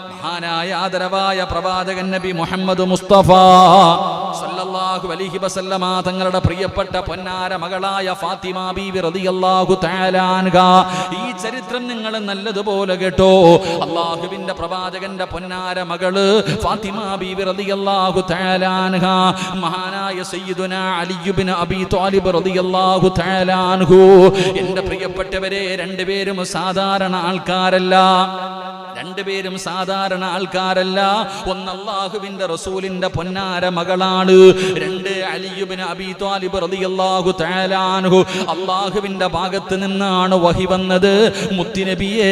മഹാനായ ആദരവായ പ്രവാചകൻ നബി മുഹമ്മദ് മുസ്തഫ സല്ലല്ലാഹു അലൈഹി വസല്ലമ തങ്ങളുടെ പ്രിയപ്പെട്ട പൊന്നാര മകളായ ഫാത്തിമ ബീവി റളിയല്ലാഹു തആല അൻഹ. ഈ ചരിത്രം നിങ്ങൾ നല്ലതുപോലെ കേട്ടോ. അല്ലാഹുവിന്റെ പ്രവാചകന്റെ പൊന്നാര മകള് ഫാത്തിമ ബീവി റളിയല്ലാഹു തആല അൻഹ മഹാനായ സയ്യിദുനാ അലി ഇബ്നു അബീ ത്വാലിബ് റളിയല്ലാഹു തആല അൻഹു. എൻ്റെ പ്രിയപ്പെട്ടവരെ, രണ്ടുപേരും സാധാരണ ആൾക്കാരല്ല. രണ്ടുപേരും സാധാരണ ആൾക്കാരല്ല. ഒന്ന് അല്ലാഹുവിന്റെ റസൂലിന്റെ പൊന്നാര മകളാണ്. രണ്ട് അലി ഇബ്നു അബീ ത്വാലിബ് റളിയല്ലാഹു തആല അൻഹു. അല്ലാഹുവിന്റെ ഭാഗത്ത് നിന്നാണ് വഹി വന്നത്. മുത്തുനബിയേ,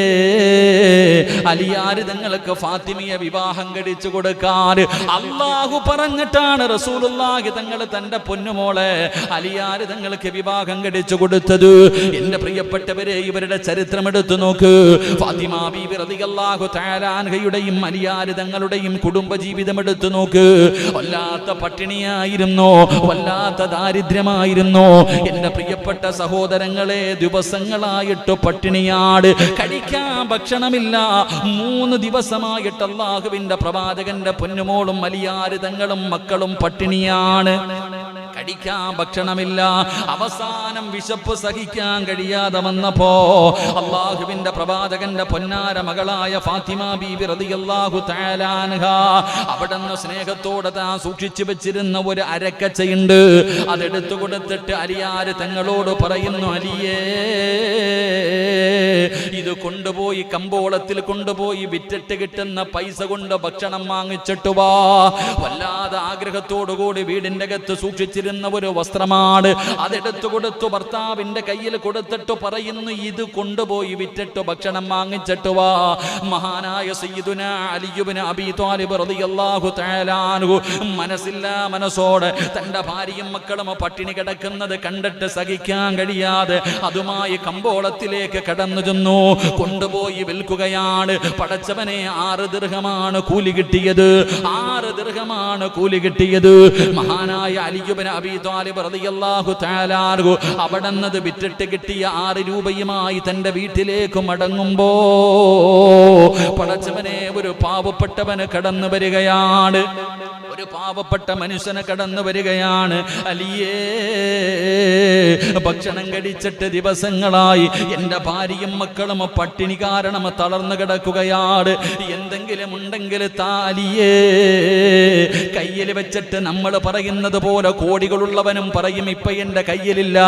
അലിയാർ തങ്ങൾക്ക് ഫാത്തിമയെ വിവാഹം കഴിച്ചു കൊടുക്കാൻ അല്ലാഹു പറഞ്ഞിട്ടാണ് റസൂലുള്ളാഹി തങ്ങൾ തന്റെ പൊന്നുമോളെ അലിയാർ തങ്ങൾക്ക് വിവാഹം കഴിച്ചു കൊടുത്തത്. എൻ്റെ പ്രിയപ്പെട്ടവരെ, ഇവരുടെ ചരിത്രം എടുത്തു നോക്ക്. ഫാത്തിമ ബീവി റളിയല്ലാഹു തആല അൻഹയുടെയും അലിയാർ തങ്ങളുടെയും കുടുംബജീവിതം എടുത്തു നോക്ക്. വല്ലാത്ത പട്ടിണിയായിരുന്നോ, വല്ലാത്ത ദാരിദ്ര്യമായിരുന്നോ? എൻ്റെ പ്രിയപ്പെട്ട സഹോദരങ്ങളെ, ദിവസങ്ങളായിട്ട് പട്ടിണിയാട്, കഴിക്കാൻ ഭക്ഷണമില്ല. 3 ദിവസമായിട്ട് അല്ലാഹുവിന്റെ പ്രവാചകന്റെ പൊന്നുമോളും അലിയാർ തങ്ങളും മക്കളും പട്ടിണിയാണ്. കഴിക്കാൻ ഭക്ഷണമില്ല. അവസാനം വിശപ്പ് സഹിക്കാൻ കഴിയാതെ വന്നപ്പോ അല്ലാഹുവിന്റെ പ്രവാചകന്റെ പൊന്നാര മകളായ ഫാത്തിമ ബീവി റളിയല്ലാഹു തആല അൻഹ അവിടുന്ന് സ്നേഹത്തോടെ താൻ സൂക്ഷിച്ചു വെച്ചിരുന്ന ഒരു അരക്കച്ചയുണ്ട്. അതെടുത്തു കൊടുത്തിട്ട് അലിയാർ തങ്ങളോട് പറയുന്നു, അലിയേ, ഇത് കൊണ്ടുപോയി കമ്പോളത്തിൽ കൊണ്ടുപോയി വിറ്റിട്ട് കിട്ടുന്ന പൈസ കൊണ്ട് ഭക്ഷണം വാങ്ങിച്ചിട്ട് വാ. വല്ലാതെ ആഗ്രഹത്തോടു കൂടി വീടിന്റെ അകത്ത് സൂക്ഷിച്ചിരുന്ന ഒരു വസ്ത്രമാണ്. അതെടുത്തു കൊടുത്തു ഭർത്താവിന്റെ കയ്യിൽ കൊടുത്തിട്ട് പറയുന്നു, ഇത് കൊണ്ടുപോയി വിറ്റിട്ട് ഭക്ഷണം വാങ്ങിച്ചിട്ട് വാ. മഹാനായ സയ്യിദുനാ അലി ഇബ്നു അബീ ത്വാലിബ് റളിയല്ലാഹു തആല അൻഹു മനസ്സില്ല മനസ്സോടെ തന്റെ ഭാര്യയും മക്കളും പട്ടിണി കിടക്കുന്നത് കണ്ടിട്ട് സഹിക്കാൻ കഴിയാതെ അതുമായി കമ്പോളത്തിലേക്ക് കടന്നു ചെന്നു. കൊണ്ടുപോയി വിൽക്കുകയാണ്. പടച്ചവനെ, 6 ദിർഹമാണ് കൂലി കിട്ടിയത്. 6 ദിർഹമാണ് കൂലി കിട്ടിയത്. മഹാനായ അലി ഇബ്നു അബീ ത്വാലിബ് റളിയല്ലാഹു തആല അൻഹു അവിടുന്ന് വിറ്റിട്ട് കിട്ടിയ 6 രൂപയുമായി തന്റെ വീട്ടിലേക്ക് മടങ്ങുമ്പോ പടച്ചവനെ, ഒരു പാവപ്പെട്ടവന് കടന്നു വരികയാണ്. ഒരു പാവപ്പെട്ട മനുഷ്യന് കടന്നു വരികയാണ്. അലിയേ, ഭക്ഷണം കഴിച്ചിട്ട് ദിവസങ്ങളായി എൻ്റെ ഭാര്യയും മക്കളും പട്ടിണി കാരണം തളർന്നു കിടക്കുകയാണ്. എന്തെങ്കിലും ഉണ്ടെങ്കിൽ താലിയേ. കയ്യിൽ വെച്ചിട്ട് നമ്മൾ പറയുന്നത് പോലെ കോടികളുള്ളവനും പറയും, ഇപ്പൊ എൻ്റെ കയ്യിലില്ല,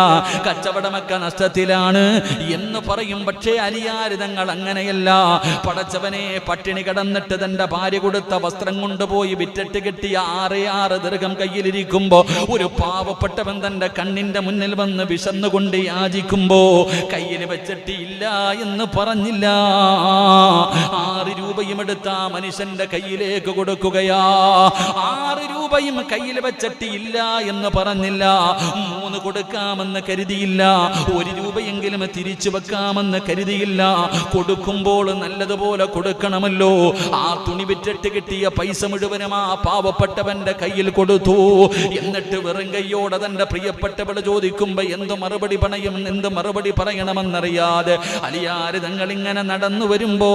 കച്ചവടമൊക്കെ നഷ്ടത്തിലാണ് എന്ന് പറയും. പക്ഷേ അലിയാർ തങ്ങൾ അങ്ങനെയല്ല. പടച്ചവനെ, പട്ടിണി കിടന്നിട്ട് തന്റെ ഭാര്യ കൊടുത്ത വസ്ത്രം കൊണ്ടുപോയി വിറ്റിട്ട് കിട്ടിയ 6 ദിർഹം കയ്യിലിരിക്കുമ്പോ ഒരു പാവപ്പെട്ടവൻ തന്റെ കണ്ണിന്റെ മുന്നിൽ വന്ന് വിശന്നുകൊണ്ട് യാചിക്കുമ്പോ കയ്യിൽ വെച്ചിട്ട് ഇല്ല എന്ന് പറഞ്ഞില്ല. 6 രൂപയും എടുത്ത മനുഷ്യന്റെ കയ്യിലേക്ക് കൊടുക്കുകയാ. 6 രൂപയും കയ്യിൽ വെച്ചിട്ട് ഇല്ല എന്ന് പറഞ്ഞില്ല. 3 കൊടുക്കാമെന്ന് കരുതിയില്ല. 1 രൂപയെങ്കിലും തിരിച്ചു വെക്കാമെന്ന് കരുതിയില്ല. കൊടുക്കുമ്പോൾ നല്ലതുപോലെ കൊടുക്കണമല്ലോ. ആ തുണി വിറ്റിട്ട് കിട്ടിയ പൈസ മുഴുവനും ആ പാവപ്പെട്ടവന്റെ കയ്യിൽ കൊടുത്തു. എന്നിട്ട് വെറും കയ്യോടെ തന്റെ പ്രിയപ്പെട്ടവൾ ചോദിക്കുമ്പോ എന്ത് മറുപടി പറയണമെന്നറിയാതെ അലിയാർ തങ്ങൾ ഇങ്ങനെ നടന്നു വരുമ്പോ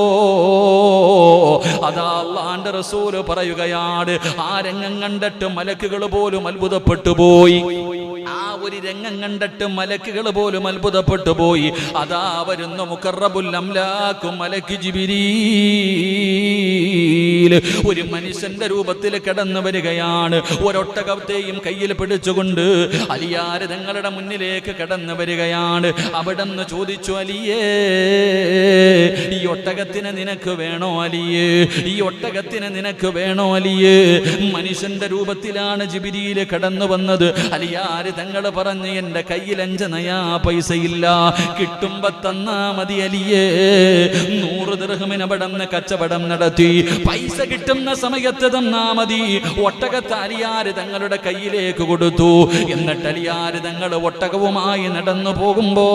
അതാ അല്ലാഹുവിന്റെ റസൂൽ പറയുകയാണ്. ആ രംഗം കണ്ടിട്ട് മലക്കുകൾ പോലും അത്ഭുതപ്പെട്ടു പോയി. ആ ഒരു രംഗം കണ്ടിട്ട് മലക്കുകൾ പോലും അത്ഭുതപ്പെട്ടു പോയി. അതാ വരുന്നു മുഖറബുൽ അംലാഖു മലക്ക് ജിബ്രീൽ. ഒരു മനുഷ്യന്റെ രൂപത്തിൽ കടന്നു വരികയാണ്. ഒരൊട്ടകത്തെയും കയ്യിൽ പിടിച്ചുകൊണ്ട് അലിയാർ തങ്ങളുടെ മുന്നിലേക്ക് കടന്നു വരികയാണ്. അവിടെന്ന് ചോദിച്ചു, അലിയേ, ഈ ഒട്ടകത്തിന് നിനക്ക് വേണോ അലിയേ? ഈ ഒട്ടകത്തിന് നിനക്ക് വേണോ അലിയേ? മനുഷ്യന്റെ രൂപത്തിലാണ് ജിബ്രീൽ കടന്നു വന്നത്. അലിയാർ തങ്ങൾ പറഞ്ഞു, എന്റെ കയ്യിൽ 5 നയാ പൈസയില്ല, കിട്ടുമ്പോ തന്നാ മതി അലിയേ. 100 ദിർഹമിന് അവിടുന്ന് കച്ചവടം നടത്തി. പൈസ കിട്ടുന്ന സമയത്ത് തന്നാ മതി. ഒട്ടകത്ത് അലിയാർ തങ്ങളുടെ കയ്യിലേക്ക് കൊടുത്തു. എന്നിട്ട് അലിയാർ തങ്ങൾ ഒട്ടകവുമായി നടന്നു പോകുമ്പോ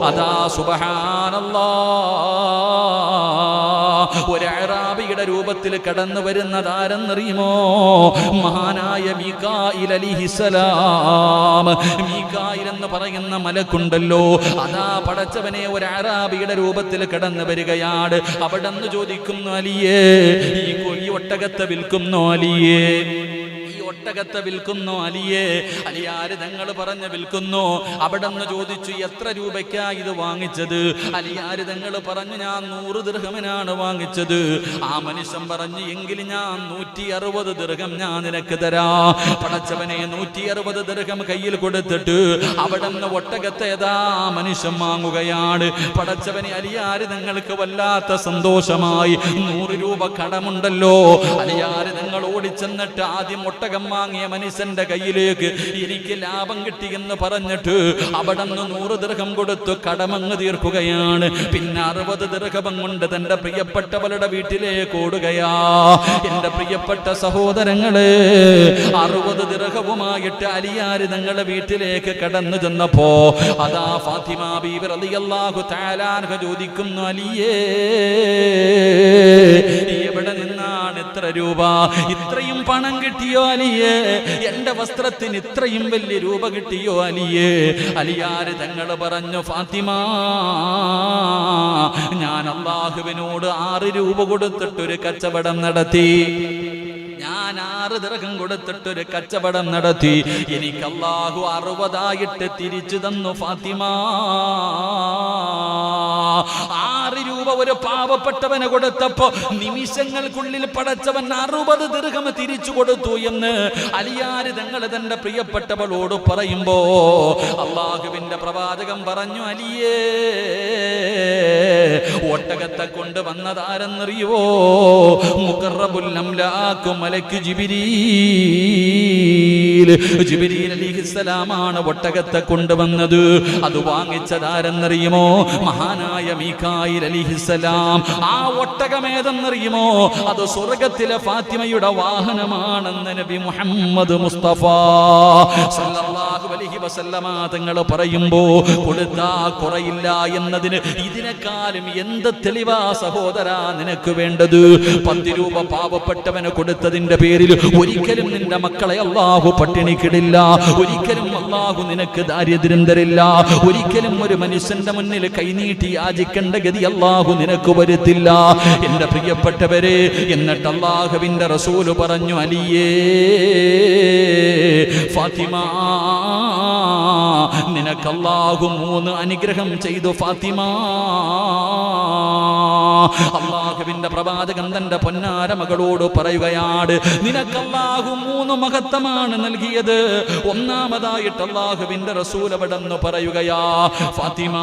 അതാ സുബ്ഹാനല്ലാഹ്, ഒരു അഅറാബിയുടെ രൂപത്തിൽ കടന്നു വരുന്നതാരെന്നറിയുമോ? മഹാനായ മീകായിൽ അലൈഹിസ്സലാം. മീകായിൽ എന്ന് പറയുന്ന മലക്കുണ്ടല്ലോ, അതാ പടച്ചവനെ ഒരു അഅറാബിയുടെ രൂപത്തിൽ കടന്നു വരികയാണ്. അവിടെന്ന് ചോദിക്കുന്നു, അലിയേ ഈ ഒട്ടകത്തെ വിൽക്കുന്നോ? അലിയേ ഒട്ടകത്തെ വിൽക്കുന്നു അലിയേ? അലിയാര് തങ്ങൾ പറഞ്ഞ് വിൽക്കുന്നു. അവിടെ നിന്ന് ചോദിച്ചു, എത്ര രൂപയ്ക്കാ ഇത് വാങ്ങിച്ചത്? അലിയാര് തങ്ങൾ പറഞ്ഞു, ഞാൻ 100 ദിർഹമിനാണ് വാങ്ങിച്ചത്. ആ മനുഷ്യൻ പറഞ്ഞു, എങ്കിൽ ഞാൻ 160 ദിർഹം ഞാൻ നിനക്ക് തരാ. പടച്ചവനെ 160 ദിർഹം കയ്യിൽ കൊടുത്തിട്ട് അവിടെ നിന്ന് ഒട്ടകത്തെ ഏതാ മനുഷ്യൻ വാങ്ങുകയാണ്. പടച്ചവനെ അലിയാര് തങ്ങൾക്ക് വല്ലാത്ത സന്തോഷമായി. 100 രൂപ കടമുണ്ടല്ലോ. അലിയാര് തങ്ങൾ ഓടിച്ചെന്നിട്ട് ആദ്യം ഒട്ടകം വാങ്ങിയ മനുഷ്യന്റെ കയ്യിലേക്ക് എനിക്ക് ലാഭം കിട്ടിയെന്ന് പറഞ്ഞിട്ട് അവിടെ നിന്ന് 100 ദിർഹം കൊടുത്തു കടമങ്ങ് തീർക്കുകയാണ്. പിന്നെ 60 ദിർഹം കൊണ്ട് തന്റെ പ്രിയപ്പെട്ടവളുടെ വീട്ടിലേക്ക് ഓടുകയാ. എന്റെ പ്രിയപ്പെട്ട സഹോദരങ്ങളെ, 60 ദിർഹവുമായിട്ട് അലിയാര് തങ്ങളുടെ വീട്ടിലേക്ക് കടന്നു ചെന്നപ്പോ അതാ ഫാത്തിമ ബീവി റളിയല്ലാഹു തആല അൻഹ ചോദിക്കുന്നു, അലിയേ എവിടെ നിന്നാണ് ഇത്ര രൂപ? ഇത്രയും പണം കിട്ടിയോ അലിയേ? എന്റെ വസ്ത്രത്തിന് ഇത്രയും വലിയ രൂപ കിട്ടിയോ അലിയേ? അലിയാര് തങ്ങൾ പറഞ്ഞു, ഫാത്തിമ ഞാൻ അല്ലാഹുവിനോട് 6 രൂപ കൊടുത്തിട്ടൊരു കച്ചവടം നടത്തി. ഞാൻ 6 ദിർഹം കൊടുത്തിട്ടൊരു കച്ചവടം നടത്തി. എനിക്ക് അല്ലാഹു 60 തിരിച്ചു തന്നു ഫാത്തിമ. 6 രൂപ ഒരു പാവപ്പെട്ടവന് കൊടുത്തപ്പോ നിമിഷങ്ങൾക്കുള്ളിൽ പടച്ചവൻ 60 ദിർഹം തിരിച്ചു കൊടുത്തു എന്ന് അലിയാര് തങ്ങൾ തന്റെ പ്രിയപ്പെട്ടവളോട് പറയുമ്പോ അല്ലാഹുവിന്റെ പ്രവാചകൻ പറഞ്ഞു, അലിയേ ഒട്ടകത്തെ കൊണ്ട് വന്നതാരെന്നറിയോ? മുഖറബുൽ അംലാഖ് മലക്ക് ജിബ്രീൽ അലൈഹിസ്സലാമാണ് ഒട്ടകത്തെ കൊണ്ടുവന്നത്. അത് വാങ്ങിച്ചതാരെന്നറിയുമോ? മഹാനായ മീകായിൽ അലൈഹിസ്സലാം. ആ ഒട്ടകമേതെന്നറിയുമോ? അത് സ്വർഗത്തിലെ ഫാത്തിമയുടെ വാഹനമാണെന്ന് നബി മുഹമ്മദ് മുസ്തഫ സല്ലല്ലാഹു അലൈഹി വസല്ലമ തങ്ങൾ പറയുമ്പോ കൊടുത്താ കുറയില്ല എന്നതിന് ഇതിനേക്കാളും എന്ത് തെളിവാ സഹോദരാ നിനക്ക് വേണ്ടത്? 10 രൂപ പാവപ്പെട്ടവന് കൊടുത്തതിന്റെ പേരിൽ ഒരിക്കലും നിന്റെ മക്കളെ അല്ലാഹു പട്ടിണിക്കിടില്ല. ഒരിക്കലും അല്ലാഹു നിനക്ക് ദാരിദ്ര്യം തരില്ല. ഒരിക്കലും ഒരു മനുഷ്യന്റെ മുന്നിൽ കൈനീട്ടി യാചിക്കേണ്ട ഗതി അല്ലാഹു നിനക്ക് വരുത്തില്ല. എന്റെ പ്രിയപ്പെട്ടവരെ, എന്നിട്ട് അല്ലാഹുവിന്റെ റസൂല് പറഞ്ഞു, അലിയേ ഫാത്തിമ നിനക്ക് അല്ലാഹു 3 അനുഗ്രഹം ചെയ്തു ഫാത്തിമ. അല്ലാഹുവിന്റെ പ്രവാചകൻ തന്റെ പൊന്നാര മകളോട് പറയുകയാണ്, നിനക്ക് അല്ലാഹു 3 മഹത്വമാണ് നൽകിയത്. ഒന്നാമതായിട്ട് അല്ലാഹുവിന്റെ റസൂൽ അവിടെന്ന് പറയുകയാ, ഫാത്തിമ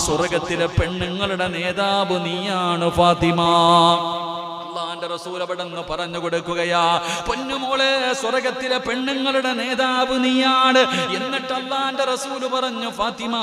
സ്വർഗത്തിലെ പെണ്ണുങ്ങളുടെ നേതാവ് നീയാണ് ഫാത്തിമ. അല്ലാഹുവിന്റെ റസൂൽ അവിടെന്ന് പറഞ്ഞു കൊടുക്കുകയാ, പൊന്നുമോളെ സ്വർഗത്തിലെ പെണ്ണുങ്ങളുടെ നേതാവ് നീയാണ്. എന്നിട്ട് അല്ലാഹുവിന്റെ റസൂൽ പറഞ്ഞു, ഫാത്തിമ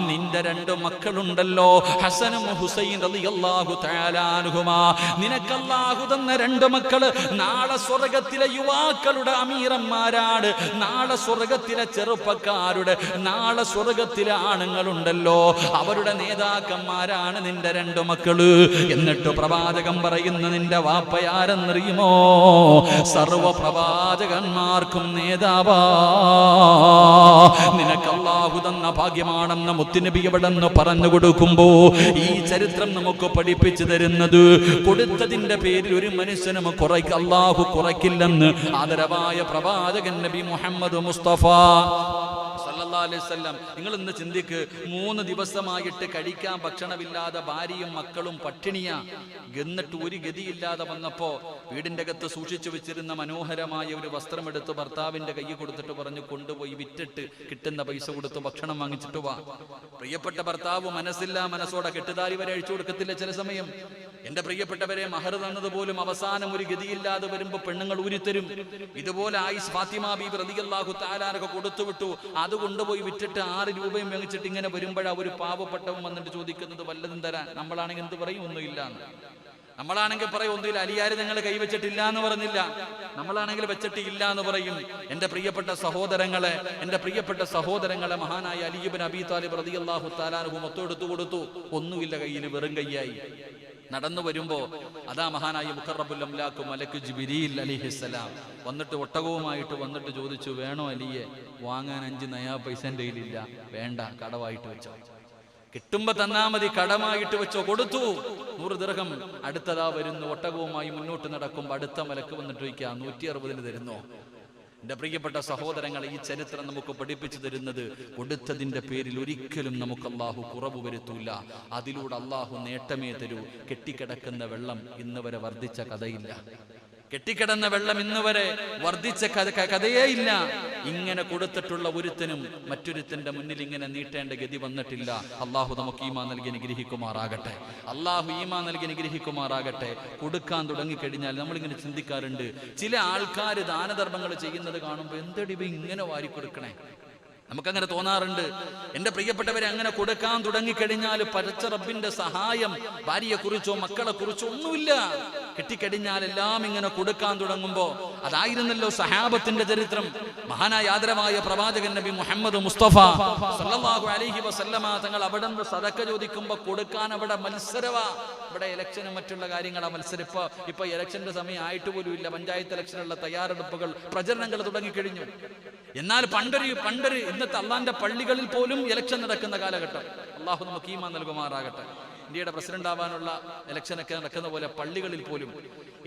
നിന്റെ 2 മക്കളുണ്ടല്ലോ, ഹസനും ഹുസൈൻ റളിയല്ലാഹു തആല അൻഹുമാ. നിനക്ക് അല്ലാഹു തന്ന 2 മക്കള് നാളെ സ്വർഗത്തിലെ യുവാക്കളുടെ അമീറന്മാരാണ്. നാളെ സ്വർഗത്തിലെ ചെറുപ്പക്കാരുടെ, നാളെ സ്വർഗത്തിലെ ആണുങ്ങളുണ്ടല്ലോ, അവരുടെ നേതാക്കന്മാരാണ് നിന്റെ 2 മക്കള്. എന്നിട്ട് പ്രവാചകൻ പറയുന്ന നിന്റെ വാപ്പയാരെന്നറിയുമോ? സർവ പ്രവാചകന്മാർക്കും നേതാവാ. നിനക്ക് അല്ലാഹു തന്ന ഭാഗ്യമാണെന്ന് മുത്തുനബി എവിടെന്ന് പറഞ്ഞു കൊടുക്കുമ്പോ ഈ ചരിത്രം നമുക്ക് പഠിപ്പിച്ചു തരുന്നത്, കൊടുത്തതിന്റെ പേരിൽ ഒരു മനുഷ്യനും അല്ലാഹു കുറയ്ക്കില്ലെന്ന് ആദരവായ പ്രവാചകൻ നബി മുഹമ്മദ് മുസ്തഫ സല്ലല്ലാഹു അലൈഹി വസല്ലം. നിങ്ങൾ ഇന്ന് ചിന്തിക്ക്, 3 ദിവസമായിട്ട് കഴിക്കാൻ ഭക്ഷണമില്ലാതെ ഭാര്യയും മക്കളും പട്ടിണിയാ. എന്നിട്ട് ഒരു ഗതിയില്ലാതെ വന്നപ്പോ വീടിന്റെ അകത്ത് സൂക്ഷിച്ചു വെച്ചിരുന്ന മനോഹരമായ ഒരു വസ്ത്രമെടുത്ത് ഭർത്താവിന്റെ കൈ കൊടുത്തിട്ട് പറഞ്ഞു, കൊണ്ടുപോയി വിറ്റിട്ട് കിട്ടുന്ന പൈസ കൊടുത്ത് ഭക്ഷണം വാങ്ങിച്ചിട്ട് വാ. പ്രിയപ്പെട്ട ഭർത്താവ് മനസ്സോടെ കെട്ടുതാരി വരെ അഴിച്ചു കൊടുക്കത്തില്ല ചില സമയം. എന്റെ പ്രിയപ്പെട്ടവരെ, മഹർ തന്നതുപോലും അവസാനം ഒരു ഗതിയില്ലാതെ വരുമ്പോ പെണ്ണുങ്ങൾ ഊരിത്തരും. ഇതുപോലെ ആയിഷ് ഫാത്തിമ ബീബി റളിയല്ലാഹു തആല അൻഹ കൊടുത്തുവിട്ടു. അത് കൊണ്ടുപോയി വിറ്റിട്ട് 6 രൂപയും വാങ്ങിച്ചിട്ട് ഇങ്ങനെ വരുമ്പോഴാ ഒരു പാവപ്പെട്ടവൻ വന്നിട്ട് ചോദിക്കുന്നത്, വല്ലതും തരാൻ. നമ്മളാണെങ്കിൽ എന്ത് പറയും? ഒന്നുമില്ല. നമ്മളാണെങ്കിൽ പറയും ഒന്നുമില്ല, അലിയാർ നിങ്ങൾ കൈവച്ചിട്ടില്ല എന്ന് പറഞ്ഞില്ല. നമ്മളാണെങ്കിൽ വെച്ചിട്ട് ഇല്ല എന്ന് പറയും. എൻ്റെ പ്രിയപ്പെട്ട സഹോദരങ്ങളെ മഹാനായ അലി ഇബ്നു അബീ താലിബ് റളിയല്ലാഹു തആല അൻഹു മൊത്തെടുത്തു കൊടുത്തു. ഒന്നുമില്ല കയ്യിൽ, വെറും കൈയായി നടന്നു വരുമ്പോ അതാ മഹാനായ മുഖറബുൽ അംലാഖ് മലക്ക് ജിബ്രീൽ അലൈഹിസ്സലാം വന്നിട്ട് ഒട്ടകവുമായിട്ട് വന്നിട്ട് ചോദിച്ചു, വേണോ അലിയെ? വാങ്ങാൻ 5 നയാ പൈസ എൻ്റെ കയ്യിലില്ല. വേണ്ട, കടവായിട്ട് വെച്ചോ. കിട്ടുമ്പോ തന്നാ മതി, കടമായിട്ട് വെച്ചോ. കൊടുത്തു 100 ദിർഹം. അടുത്തതാ വരുന്നു, ഒട്ടകവുമായി മുന്നോട്ട് നടക്കുമ്പോ അടുത്ത മലക്ക് വന്നിട്ട് ചോദിക്കുക, 160 തരുന്നോ? എൻ്റെ പ്രിയപ്പെട്ട സഹോദരങ്ങളെ, ഈ ചരിത്രം നമുക്ക് പഠിപ്പിച്ചു തരുന്നത് കൊടുത്തതിൻ്റെ പേരിൽ ഒരിക്കലും നമുക്ക് അള്ളാഹു കുറവ് വരുത്തൂല. അതിലൂടെ അള്ളാഹു നേട്ടമേ തരൂ. കെട്ടിക്കിടക്കുന്ന വെള്ളം ഇന്ന് വരെ വർദ്ധിച്ച കഥയില്ല. കെട്ടിക്കിടന്ന വെള്ളം ഇന്ന് വരെ വർദ്ധിച്ച കഥയേ ഇല്ല. ഇങ്ങനെ കൊടുത്തിട്ടുള്ള ഒരുത്തനും മറ്റൊരുത്തന്റെ മുന്നിൽ ഇങ്ങനെ നീട്ടേണ്ട ഗതി വന്നിട്ടില്ല. അള്ളാഹു നമുക്ക് ഈമാൻ നൽകി അനുഗ്രഹിക്കുമാറാകട്ടെ. കൊടുക്കാൻ തുടങ്ങിക്കഴിഞ്ഞാൽ നമ്മളിങ്ങനെ ചിന്തിക്കാറുണ്ട്, ചില ആൾക്കാർ ദാനധർമ്മങ്ങൾ ചെയ്യുന്നത് കാണുമ്പോൾ എന്തടി ഇങ്ങനെ വാരിക്കൊടുക്കണേ, നമുക്കങ്ങനെ തോന്നാറുണ്ട്. എൻ്റെ പ്രിയപ്പെട്ടവരെ, അങ്ങനെ കൊടുക്കാൻ തുടങ്ങിക്കഴിഞ്ഞാൽ പടച്ച റബ്ബിന്റെ സഹായം ഭാര്യയെ കുറിച്ചോ മക്കളെ കുറിച്ചോ ഒന്നുമില്ല. കിട്ടിക്കഴിഞ്ഞാൽ എല്ലാം ഇങ്ങനെ കൊടുക്കാൻ തുടങ്ങുമ്പോ അതായിരുന്നല്ലോ സഹാബത്തിന്റെ ചരിത്രം. മഹാനായ ആദരവായ പ്രവാചകൻ നബി മുഹമ്മദ് മുസ്തഫ സല്ലല്ലാഹു അലൈഹി വസല്ലമ തങ്ങൾ അവിടെ നിന്ന് സദക്ക ചോദിക്കുമ്പോ കൊടുക്കാൻ അവിടെ മത്സരവാ. ഇവിടെ ഇലക്ഷനും മറ്റുള്ള കാര്യങ്ങളാ മത്സരം. ഇപ്പൊ ഇലക്ഷന്റെ സമയം ആയിട്ട് പോലും ഇല്ല. പഞ്ചായത്ത് ഇലക്ഷനുള്ള തയ്യാറെടുപ്പുകൾ, പ്രചരണങ്ങൾ തുടങ്ങിക്കഴിഞ്ഞു. എന്നാൽ പണ്ടൊരു ഇന്നത്തെ അള്ളാന്റെ പള്ളികളിൽ പോലും ഇലക്ഷൻ നടക്കുന്ന കാലഘട്ടം. അള്ളാഹു നമുക്ക് ഈമാൻ നൽകുമാറാകട്ടെ. ഇന്ത്യയുടെ പ്രസിഡന്റ് ആവാനുള്ള ഇലക്ഷനൊക്കെ നടക്കുന്ന പോലെ പള്ളികളിൽ പോലും.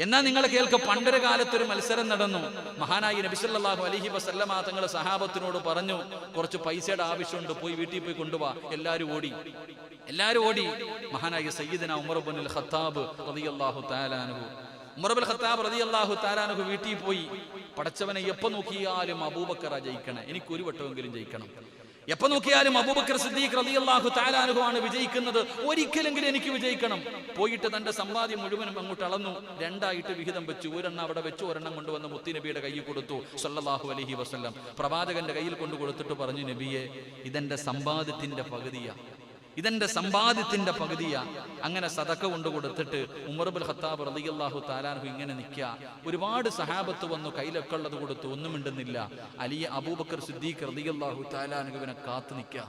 എന്നാൽ നിങ്ങൾ കേൾക്കുക, പണ്ടൊരു കാലത്തൊരു മത്സരം നടന്നു. മഹാനായി നബി സല്ലല്ലാഹു അലൈഹി വസല്ലമ തങ്ങൾ സഹാബത്തിനോട് പറഞ്ഞു, കുറച്ച് പൈസയുടെ ആവശ്യമുണ്ട്, പോയി വീട്ടിൽ പോയി കൊണ്ടുപോവാ. എല്ലാവരും ഓടി. മഹാനായ സയ്യിദന ഉമർ ഇബ്നുൽ ഖത്താബ് റളിയല്ലാഹു തആല അൻഹു വീട്ടിൽ പോയി. പടച്ചവനെ, എപ്പോ നോക്കിയാലും അബൂബക്കറാ ജയിക്കണേ, എനിക്കൊരു വട്ടമെങ്കിലും ജയിക്കണം. എപ്പോ നോക്കിയാലും അബൂബക്കർ സിദ്ദീഖ് റളിയല്ലാഹു തആല അൻഹു ആണ് വിജയിക്കുന്നത്, ഒരിക്കലെങ്കിലും എനിക്ക് വിജയിക്കണം. പോയിട്ട് തന്റെ സമ്പാദ്യം മുഴുവനും അങ്ങോട്ട് അളന്നു, 2ആയിട്ട് വിഹിതം വെച്ചു. ഒരെണ്ണം അവിടെ വെച്ചു, ഒരെണ്ണം കൊണ്ടുവന്ന് മുത്തുനബിയുടെ കയ്യിൽ കൊടുത്തു സല്ലല്ലാഹു അലൈഹി വസല്ലം. പ്രവാചകന്റെ കയ്യിൽ കൊണ്ട് കൊടുത്തിട്ട് പറഞ്ഞു, നബിയെ, ഇതെന്റെ സമ്പാദ്യത്തിന്റെ പകുതിയാ. അങ്ങനെ സദക്ക കൊണ്ട് കൊടുത്തിട്ട് ഉമർ ഇബ്നുൽ ഖത്താബ് റളിയല്ലാഹു തആല അൻഹു ഇങ്ങനെ നിൽക്കുക. ഒരുപാട് സഹാബത്ത് വന്നു, കയ്യിലൊക്കെ ഉള്ളത് കൊടുത്തു, ഒന്നും മിണ്ടുന്നില്ല. അബൂബക്കർ സിദ്ദീഖ് റളിയല്ലാഹു തആല അൻഹുവിനെ കാത്തു നിൽക്കുക.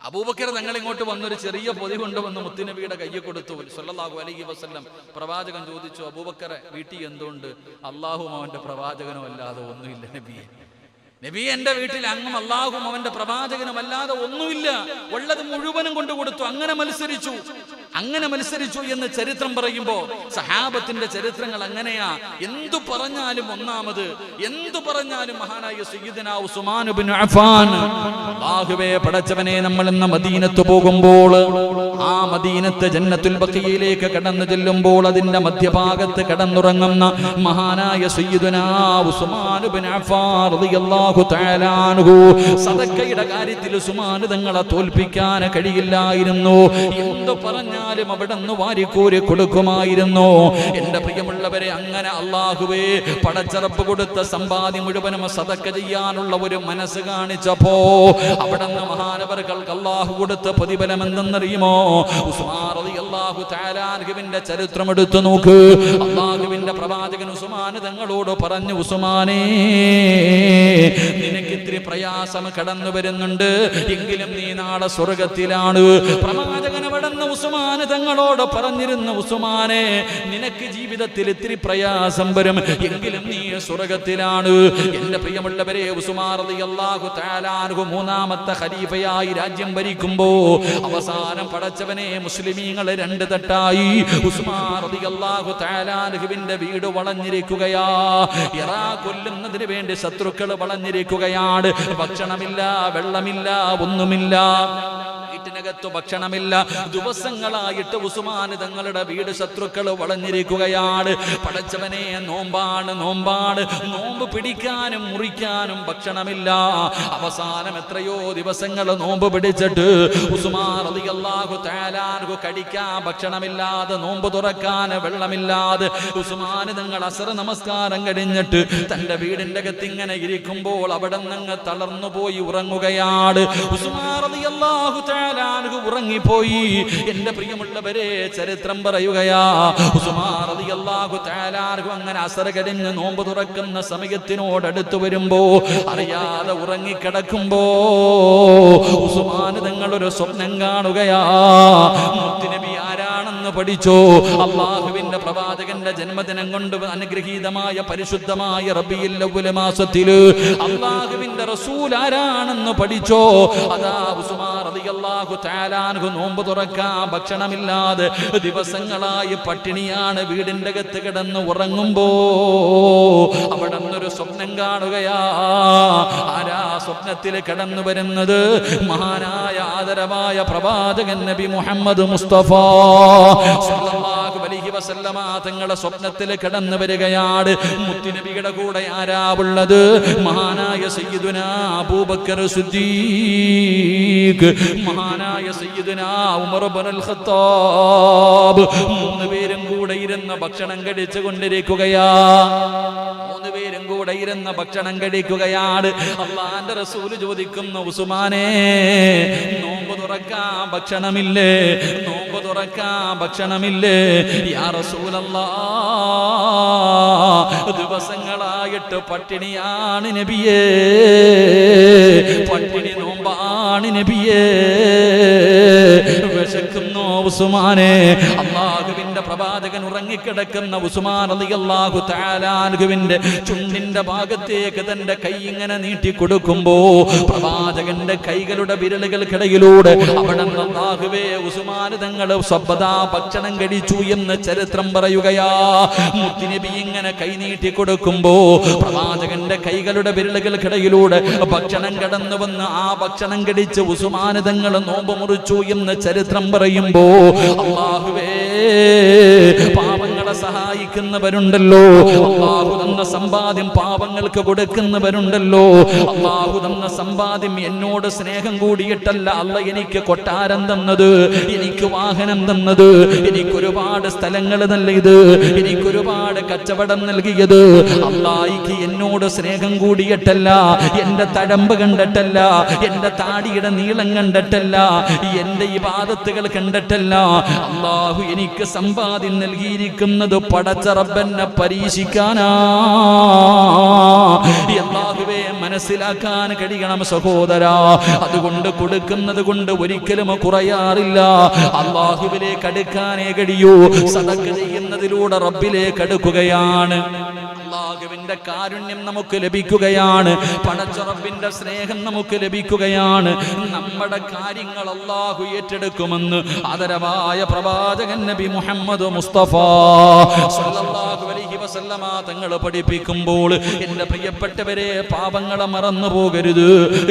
അബൂബക്കർ തങ്ങൾ ഇങ്ങോട്ട് വന്നൊരു ചെറിയ പൊതി കൊണ്ടുവന്ന് മുത്തുനബിയുടെ കയ്യിൽ കൊടുത്തു സല്ലല്ലാഹു അലൈഹി വസല്ലം. പ്രവാചകൻ ചോദിച്ചു, അബൂബക്കറെ, വീട്ടിൽ എന്തുകൊണ്ട്? അള്ളാഹും അവന്റെ പ്രവാചകനും അല്ലാതെ ഒന്നുമില്ല നബി, എന്റെ വീട്ടിൽ അങ്ങും അള്ളാഹും അവന്റെ പ്രവാചകനും അല്ലാതെ ഒന്നുമില്ല. ഉള്ളത് മുഴുവനും കൊണ്ടു കൊടുത്തു. അങ്ങനെ മത്സരിച്ചു എന്ന് ചരിത്രം പറയുമ്പോ സഹാബത്തിന്റെ ചരിത്രങ്ങൾ അങ്ങനെയാ. എന്തു പറഞ്ഞാലും മഹാനായ സയ്യിദുനാ ഉസ്മാൻ ഇബ്നു അഫ്ഫാൻ, അല്ലാഹുവേ പടച്ചവനെ, നമ്മൾ എന്ന മദീനത്ത് പോകുമ്പോൾ, ആ മദീനത്ത് ജന്നത്തുൽ ബഖിയയിലേക്ക് കടന്നു ചെല്ലുമ്പോൾ അതിന്റെ മധ്യഭാഗത്ത് കടന്നുറങ്ങുന്ന മഹാനായ സയ്യിദുനാ ഉസ്മാൻ ഇബ്നു അഫ്ഫാൻ റളിയല്ലാഹു തആല അൻഹു, സദക്കയുടെ കാര്യത്തിൽ ഉസ്മാൻ തങ്ങളെ തോൽപ്പിക്കാൻ കഴിയില്ലായിരുന്നു. എന്തു പറഞ്ഞാലും അവിടെ നിന്ന് വാരിക്കോരി കൊടുക്കുമായിരുന്നു. എന്റെ പ്രിയമുള്ളവരെ, അങ്ങനെ അല്ലാഹുവേ പടച്ചറപ്പ് കൊടുത്ത സമ്പാദ്യം മുഴുവനും സദക്ക ചെയ്യാനുള്ള ഒരു മനസ്സ് കാണിച്ചപ്പോ അവിടെ നിന്ന് മഹാനവറുകൾക്ക് അല്ലാഹു കൊടുത്ത പ്രതിഫലം എന്തെന്നറിയുമോ? ഉസ്മാൻ റളിയല്ലാഹു തആല അൻഹുവിന്റെ ചരിത്രം എടുത്തു നോക്ക്. അല്ലാഹുവിന്റെ പ്രവാചകൻ ഉസ്മാൻ തങ്ങളോട് പറഞ്ഞു, ഉസ്മാനേ, നിനക്ക് ഇത്തിരി പ്രയാസം കടന്നു വരുന്നുണ്ട്, എങ്കിലും നീ നാളെ സ്വർഗത്തിലാണ്. പ്രവാചകൻ അവിടെ നിന്ന് ഉസ്മാൻ തങ്ങളോട് പറഞ്ഞിരുന്നു, ഉസ്മാനെ, നിനക്ക് ജീവിതത്തിൽ ഇത്തിരി പ്രയാസം വരും, എങ്കിലും നീ സ്വർഗത്തിലാണ്. എന്റെ പ്രിയമുള്ളവരെ, ഉസ്മാൻ റളിയല്ലാഹു തആല അൻഹു 3ാമത്തെ ഖലീഫയായി രാജ്യം ഭരിക്കുമ്പോ അവസാനം പടച്ചവനെ മുസ്ലിമീങ്ങൾ 2 തട്ടായി. ഉസ്മാൻ റളിയല്ലാഹു തആല അൻഹുവിന്റെ വീട് വളഞ്ഞിരിക്കുകയാ. ഇറാഖ് കൊല്ലുന്നതിന് വേണ്ടി ശത്രുക്കൾ വളഞ്ഞിരിക്കുകയാണ്. ഭക്ഷണമില്ല, വെള്ളമില്ല, ഒന്നുമില്ല. വീട്ടിനകത്ത് ഭക്ഷണമില്ല. ദിവസങ്ങളായിട്ട് ഉസ്മാൻ തങ്ങളുടെ വീട് ശത്രുക്കൾ വളഞ്ഞിരിക്കുകയാണ്. പടച്ചവനെ, നോമ്പാണ്. നോമ്പ് പിടിക്കാനും മുറിക്കാനും ഭക്ഷണമില്ല. അവസാനം എത്രയോ ദിവസങ്ങൾ നോമ്പ് പിടിച്ചിട്ട് ഉസ്മാൻ റളിയല്ലാഹു തആല അൻഹു കഴിക്കാൻ ഭക്ഷണമില്ലാതെ, നോമ്പ് തുറക്കാൻ വെള്ളമില്ലാതെ, ഉസ്മാൻ തങ്ങൾ അസർ നമസ്കാരം കഴിഞ്ഞിട്ട് തന്റെ വീടിന്റെ അകത്ത് ഇങ്ങനെ ഇരിക്കുമ്പോൾ അവിടെ നിന്ന് തളർന്നു പോയി ഉറങ്ങുകയാണ്. ഉസ്മാൻ റളിയല്ലാഹു തആല തആല ഉറങ്ങിപ്പോയി. എന്റെ പ്രിയമുള്ളവരെ, ചരിത്രം പറയുകയാ, ഉസ്മാൻ റളിയല്ലാഹു തആല അങ്ങനെ അസർ കഴിഞ്ഞ് നോമ്പ് തുറക്കുന്ന സമയത്തിനോടടുത്ത് വരുമ്പോ അറിയാതെ ഉറങ്ങിക്കിടക്കുമ്പോ ഉസ്മാൻ തങ്ങൾ ഒരു സ്വപ്നം കാണുകയാ. മുത്തുനബി ആരാണെന്ന് പഠിച്ചോ? അല്ലാഹുവിന്റെ പ്രവാചകന്റെ ജന്മദിനം കൊണ്ട് അനുഗ്രഹീതമായ പരിശുദ്ധമായ റബീഉൽ അവ്വൽ മാസത്തില് അല്ലാഹുവിന്റെ റസൂൽ ആരാണെന്ന് പഠിച്ചോ? അതാ ഉസ്മാൻ റളിയല്ലാഹു തആല അൻഹു നോമ്പ് തുറക്കാൻ ഭക്ഷണമില്ലാതെ ദിവസങ്ങളായി പട്ടിണിയാണ്. വീടിന്റെ അകത്ത് കിടന്ന് ഉറങ്ങുമ്പോ അവിടെ നിന്നൊരു സ്വപ്നം കാണുകയാ. ആരാ സ്വപ്നത്തിൽ കടന്നു വരുന്നത്? മഹാനായ ആദരവായ പ്രവാചകൻ നബി മുഹമ്മദ് മുസ്തഫ സല്ലല്ലാഹു അലൈഹി വസല്ലമ തങ്ങളുടെ സ്വപ്നത്തിൽ കടന്നു വരികയാണ്. മുത്തുനബിയുടെ കൂടെ ആരാ ഉള്ളത്? മഹാനായ സയ്യിദുനാ അബൂബക്കർ സിദ്ദീഖ്, മഹാനായ സയ്യിദുനാ ഉമർ ഇബ്നുൽ ഖത്താബ്. മൂന്നുപേരും കൂടെ ഇരുന്ന് ഭക്ഷണം കഴിച്ചു കൊണ്ടിരിക്കുകയാ. മൂന്നുപേരും കൂടെ ഇരുന്ന് ഭക്ഷണം കഴിക്കുകയാണ്. അല്ലാഹുവിന്റെ റസൂൽ ചോദിക്കുന്നു, ഉസ്മാനേ, നോമ്പ് തുറക്കാൻ ഭക്ഷണമില്ലേ? നോമ്പ് തുറക്കാൻ ഭക്ഷണമില്ലേ? യാ റസൂലല്ലാഹ്, ദിവസങ്ങളായിട്ട് പട്ടിണിയാണ് നബിയേ, പട്ടിണി നോമ്പാണ് നബിയേ, വിശക്കുന്നു ഉസ്മാനെ. അല്ലാഹുവിന്റെ പ്രവാചകൻ ഉറങ്ങിക്കിടക്കുന്ന ഉസ്മാൻ റളിയല്ലാഹു തആല അൻഹുവിന്റെ ചുണ്ടിന്റെ ഭാഗത്തേക്ക് തന്റെ കൈ ഇങ്ങനെ നീട്ടി കൊടുക്കുമ്പോ പ്രവാചകന്റെ കൈകളുടെ വിരലുകൾക്കിടയിലൂടെ അവിടെ അല്ലാഹുവേ ഉസ്മാൻ തങ്ങൾ സബ്ബദാ ഭക്ഷണം കഴിച്ചു എന്ന് ചരിത്രം പറയുകയാ. മുത്തുനബി ഇങ്ങനെ കൈ നീട്ടി കൊടുക്കുമ്പോ പ്രവാചകന്റെ കൈകളുടെ വിരലുകൾക്കിടയിലൂടെ ഭക്ഷണം കടന്നു വന്ന് ആ ഭക്ഷണം കഴിച്ച് ഉസ്മാൻ തങ്ങൾ നോമ്പ് മുറിച്ചു എന്ന് ചരിത്രം പറയുമ്പോ അല്ലാഹുവേ, പാവങ്ങളെ സഹായിക്കുന്നവരുണ്ടല്ലോ, അല്ലാഹു തന്ന സമ്പാദ്യം പാവങ്ങൾക്ക് കൊടുക്കുന്നവരുണ്ടല്ലോ, അല്ലാഹു തന്ന സമ്പാദ്യം എന്നോട് സ്നേഹം കൂടിയിട്ടല്ല അല്ല എനിക്ക് കൊട്ടാരം തന്നത്, എനിക്ക് വാഹനം തന്നത്, എനിക്കൊരുപാട് സ്ഥലങ്ങൾ നൽകിയത്, എനിക്കൊരുപാട് കച്ചവടം നൽകിയത് അല്ലാഹുക്ക് എന്നോട് സ്നേഹം കൂടിയിട്ടല്ല, എന്റെ തഴമ്പ് കണ്ടിട്ടല്ല, എന്റെ താടിയുടെ നീളം കണ്ടിട്ടല്ല, എന്റെ ഇബാദത്തുകൾ കണ്ടിട്ടല്ല. അല്ലാഹു എനിക്ക് സമ്പാദ്യം നൽകിയിരിക്കുന്നത് പടച്ച റബ്ബനെ പരീക്ഷിക്കാനാ. അല്ലാഹുവേ, മനസ്സിലാക്കാൻ കഴിയണം സഹോദരാ. അതുകൊണ്ട് കൊടുക്കുന്നത് കൊണ്ട് ഒരിക്കലും കുറയാറില്ല. അല്ലാഹുവിലേക്ക് അടുക്കാനേ കഴിയൂ. സദഖ ചെയ്യുന്നതിലൂടെ റബ്ബിലേക്ക് അടുക്കുകയാണ്. അല്ലാഹുവിന്റെ കാരുണ്യം നമുക്ക് ലഭിക്കുകയാണ്. പടച്ച റബ്ബിന്റെ സ്നേഹം നമുക്ക് ലഭിക്കുകയാണ്. നമ്മുടെ കാര്യങ്ങൾ അല്ലാഹു ഏറ്റെടുക്കുമെന്ന് ആദരവായ പ്രവാചകൻ നബി മുഹമ്മദ് മുസ്തഫ സല്ലല്ലാഹു അലൈഹി വസല്ലമ തങ്ങൾ പഠിപ്പിക്കുമ്പോൾ എൻ്റെ പ്രിയപ്പെട്ടവരെ, പാപങ്ങളെ മറന്നു പോകരുത്,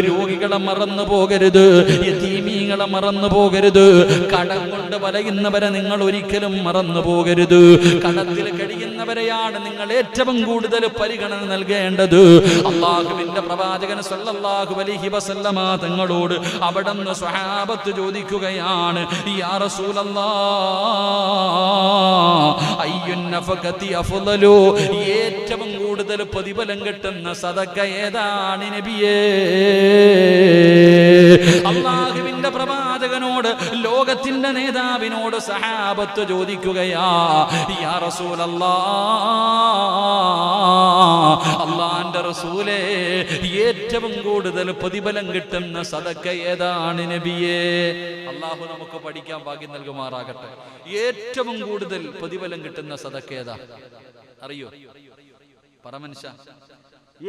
രോഗികളെ മറന്നു പോകരുത്, യതീമീങ്ങളെ മറന്നു പോകരുത്, കടം കൊണ്ട് വലയുന്നവരെ നിങ്ങൾ ഒരിക്കലും മറന്നു പോകരുത്. കടത്തിൽ കഴിയുന്നവരെയാണ് നിങ്ങൾ ഏറ്റവും കൂടുതൽ പരിഗണന നൽകേണ്ടത്. അല്ലാഹുവിന്റെ പ്രവാചകൻ സല്ലല്ലാഹു അലൈഹി വസല്ലമ തങ്ങളോട് അവിടുന്ന് സ്വഹാബത്ത് ചോദിക്കുകയാണ്, യാ റസൂലല്ലാഹ്, അയ്യുൻ നഫഖതി അഫ്ളലു, ഏറ്റവും കൂടുതൽ പ്രതിഫലം കിട്ടുന്ന സദഖ ഏതാണ് നബിയേ? അല്ലാഹുവിന്റെ പ്രവാചകനോട്, ലോകത്തിന്റെ നേതാവിനോട് സഹാബത്ത് ചോദിക്കുകയാ, യാ റസൂലല്ലാഹ്, അല്ലാഹുവിന്റെ റസൂലേ, ഏറ്റവും കൂടുതൽ പ്രതിഫലം കിട്ടുന്ന സദഖ ഏതാണ് നബിയേ? അല്ലാഹു നമുക്ക് പഠിക്കാൻ ഭാഗ്യം നൽകുമാറാകട്ടെ. ഏറ്റവും കൂടുതൽ പ്രതിഫലം കിട്ടുന്ന സദഖ ഏതാ അറിയോ? പറമനുഷ്യ,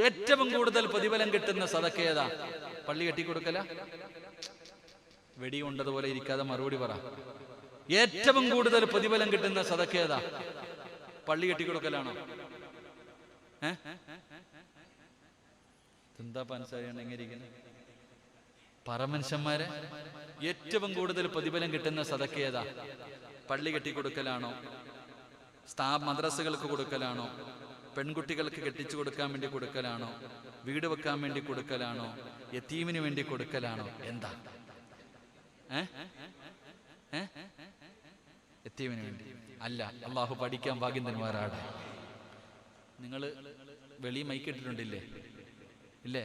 ഏറ്റവും കൂടുതൽ പ്രതിഫലം കിട്ടുന്ന സദഖ ഏതാ? പള്ളി കെട്ടിക്കൊടുക്കല? വെടി കൊണ്ടതുപോലെ ഇരിക്കാതെ മറുപടി പറ. ഏറ്റവും കൂടുതൽ പ്രതിഫലം കിട്ടുന്ന സദഖ ഏതാ? പള്ളി കെട്ടിക്കൊടുക്കലാണോ? എന്താ പൻസാരിയാണ് എങ്ങനെ ഇരിക്കുന്നത്? പറമനുഷ്യന്മാരെ, ഏറ്റവും കൂടുതൽ പ്രതിഫലം കിട്ടുന്ന സദഖ ഏതാ? പള്ളി കെട്ടിക്കൊടുക്കലാണോ? മദ്രസകൾക്ക് കൊടുക്കലാണോ? പെൺകുട്ടികൾക്ക് കെട്ടിച്ചു കൊടുക്കാൻ വേണ്ടി കൊടുക്കലാണോ? വീട് വെക്കാൻ വേണ്ടി കൊടുക്കലാണോ? യതീമിന് വേണ്ടി കൊടുക്കലാണോ? എന്താ? യതീമിന് വേണ്ടി അല്ല. അല്ലാഹു പഠിക്കാൻ ഭാഗ്യം തരുമാറാണ്. നിങ്ങൾ വെളി മൈക്കിട്ടിട്ടുണ്ടില്ലേ? ഇല്ലേ?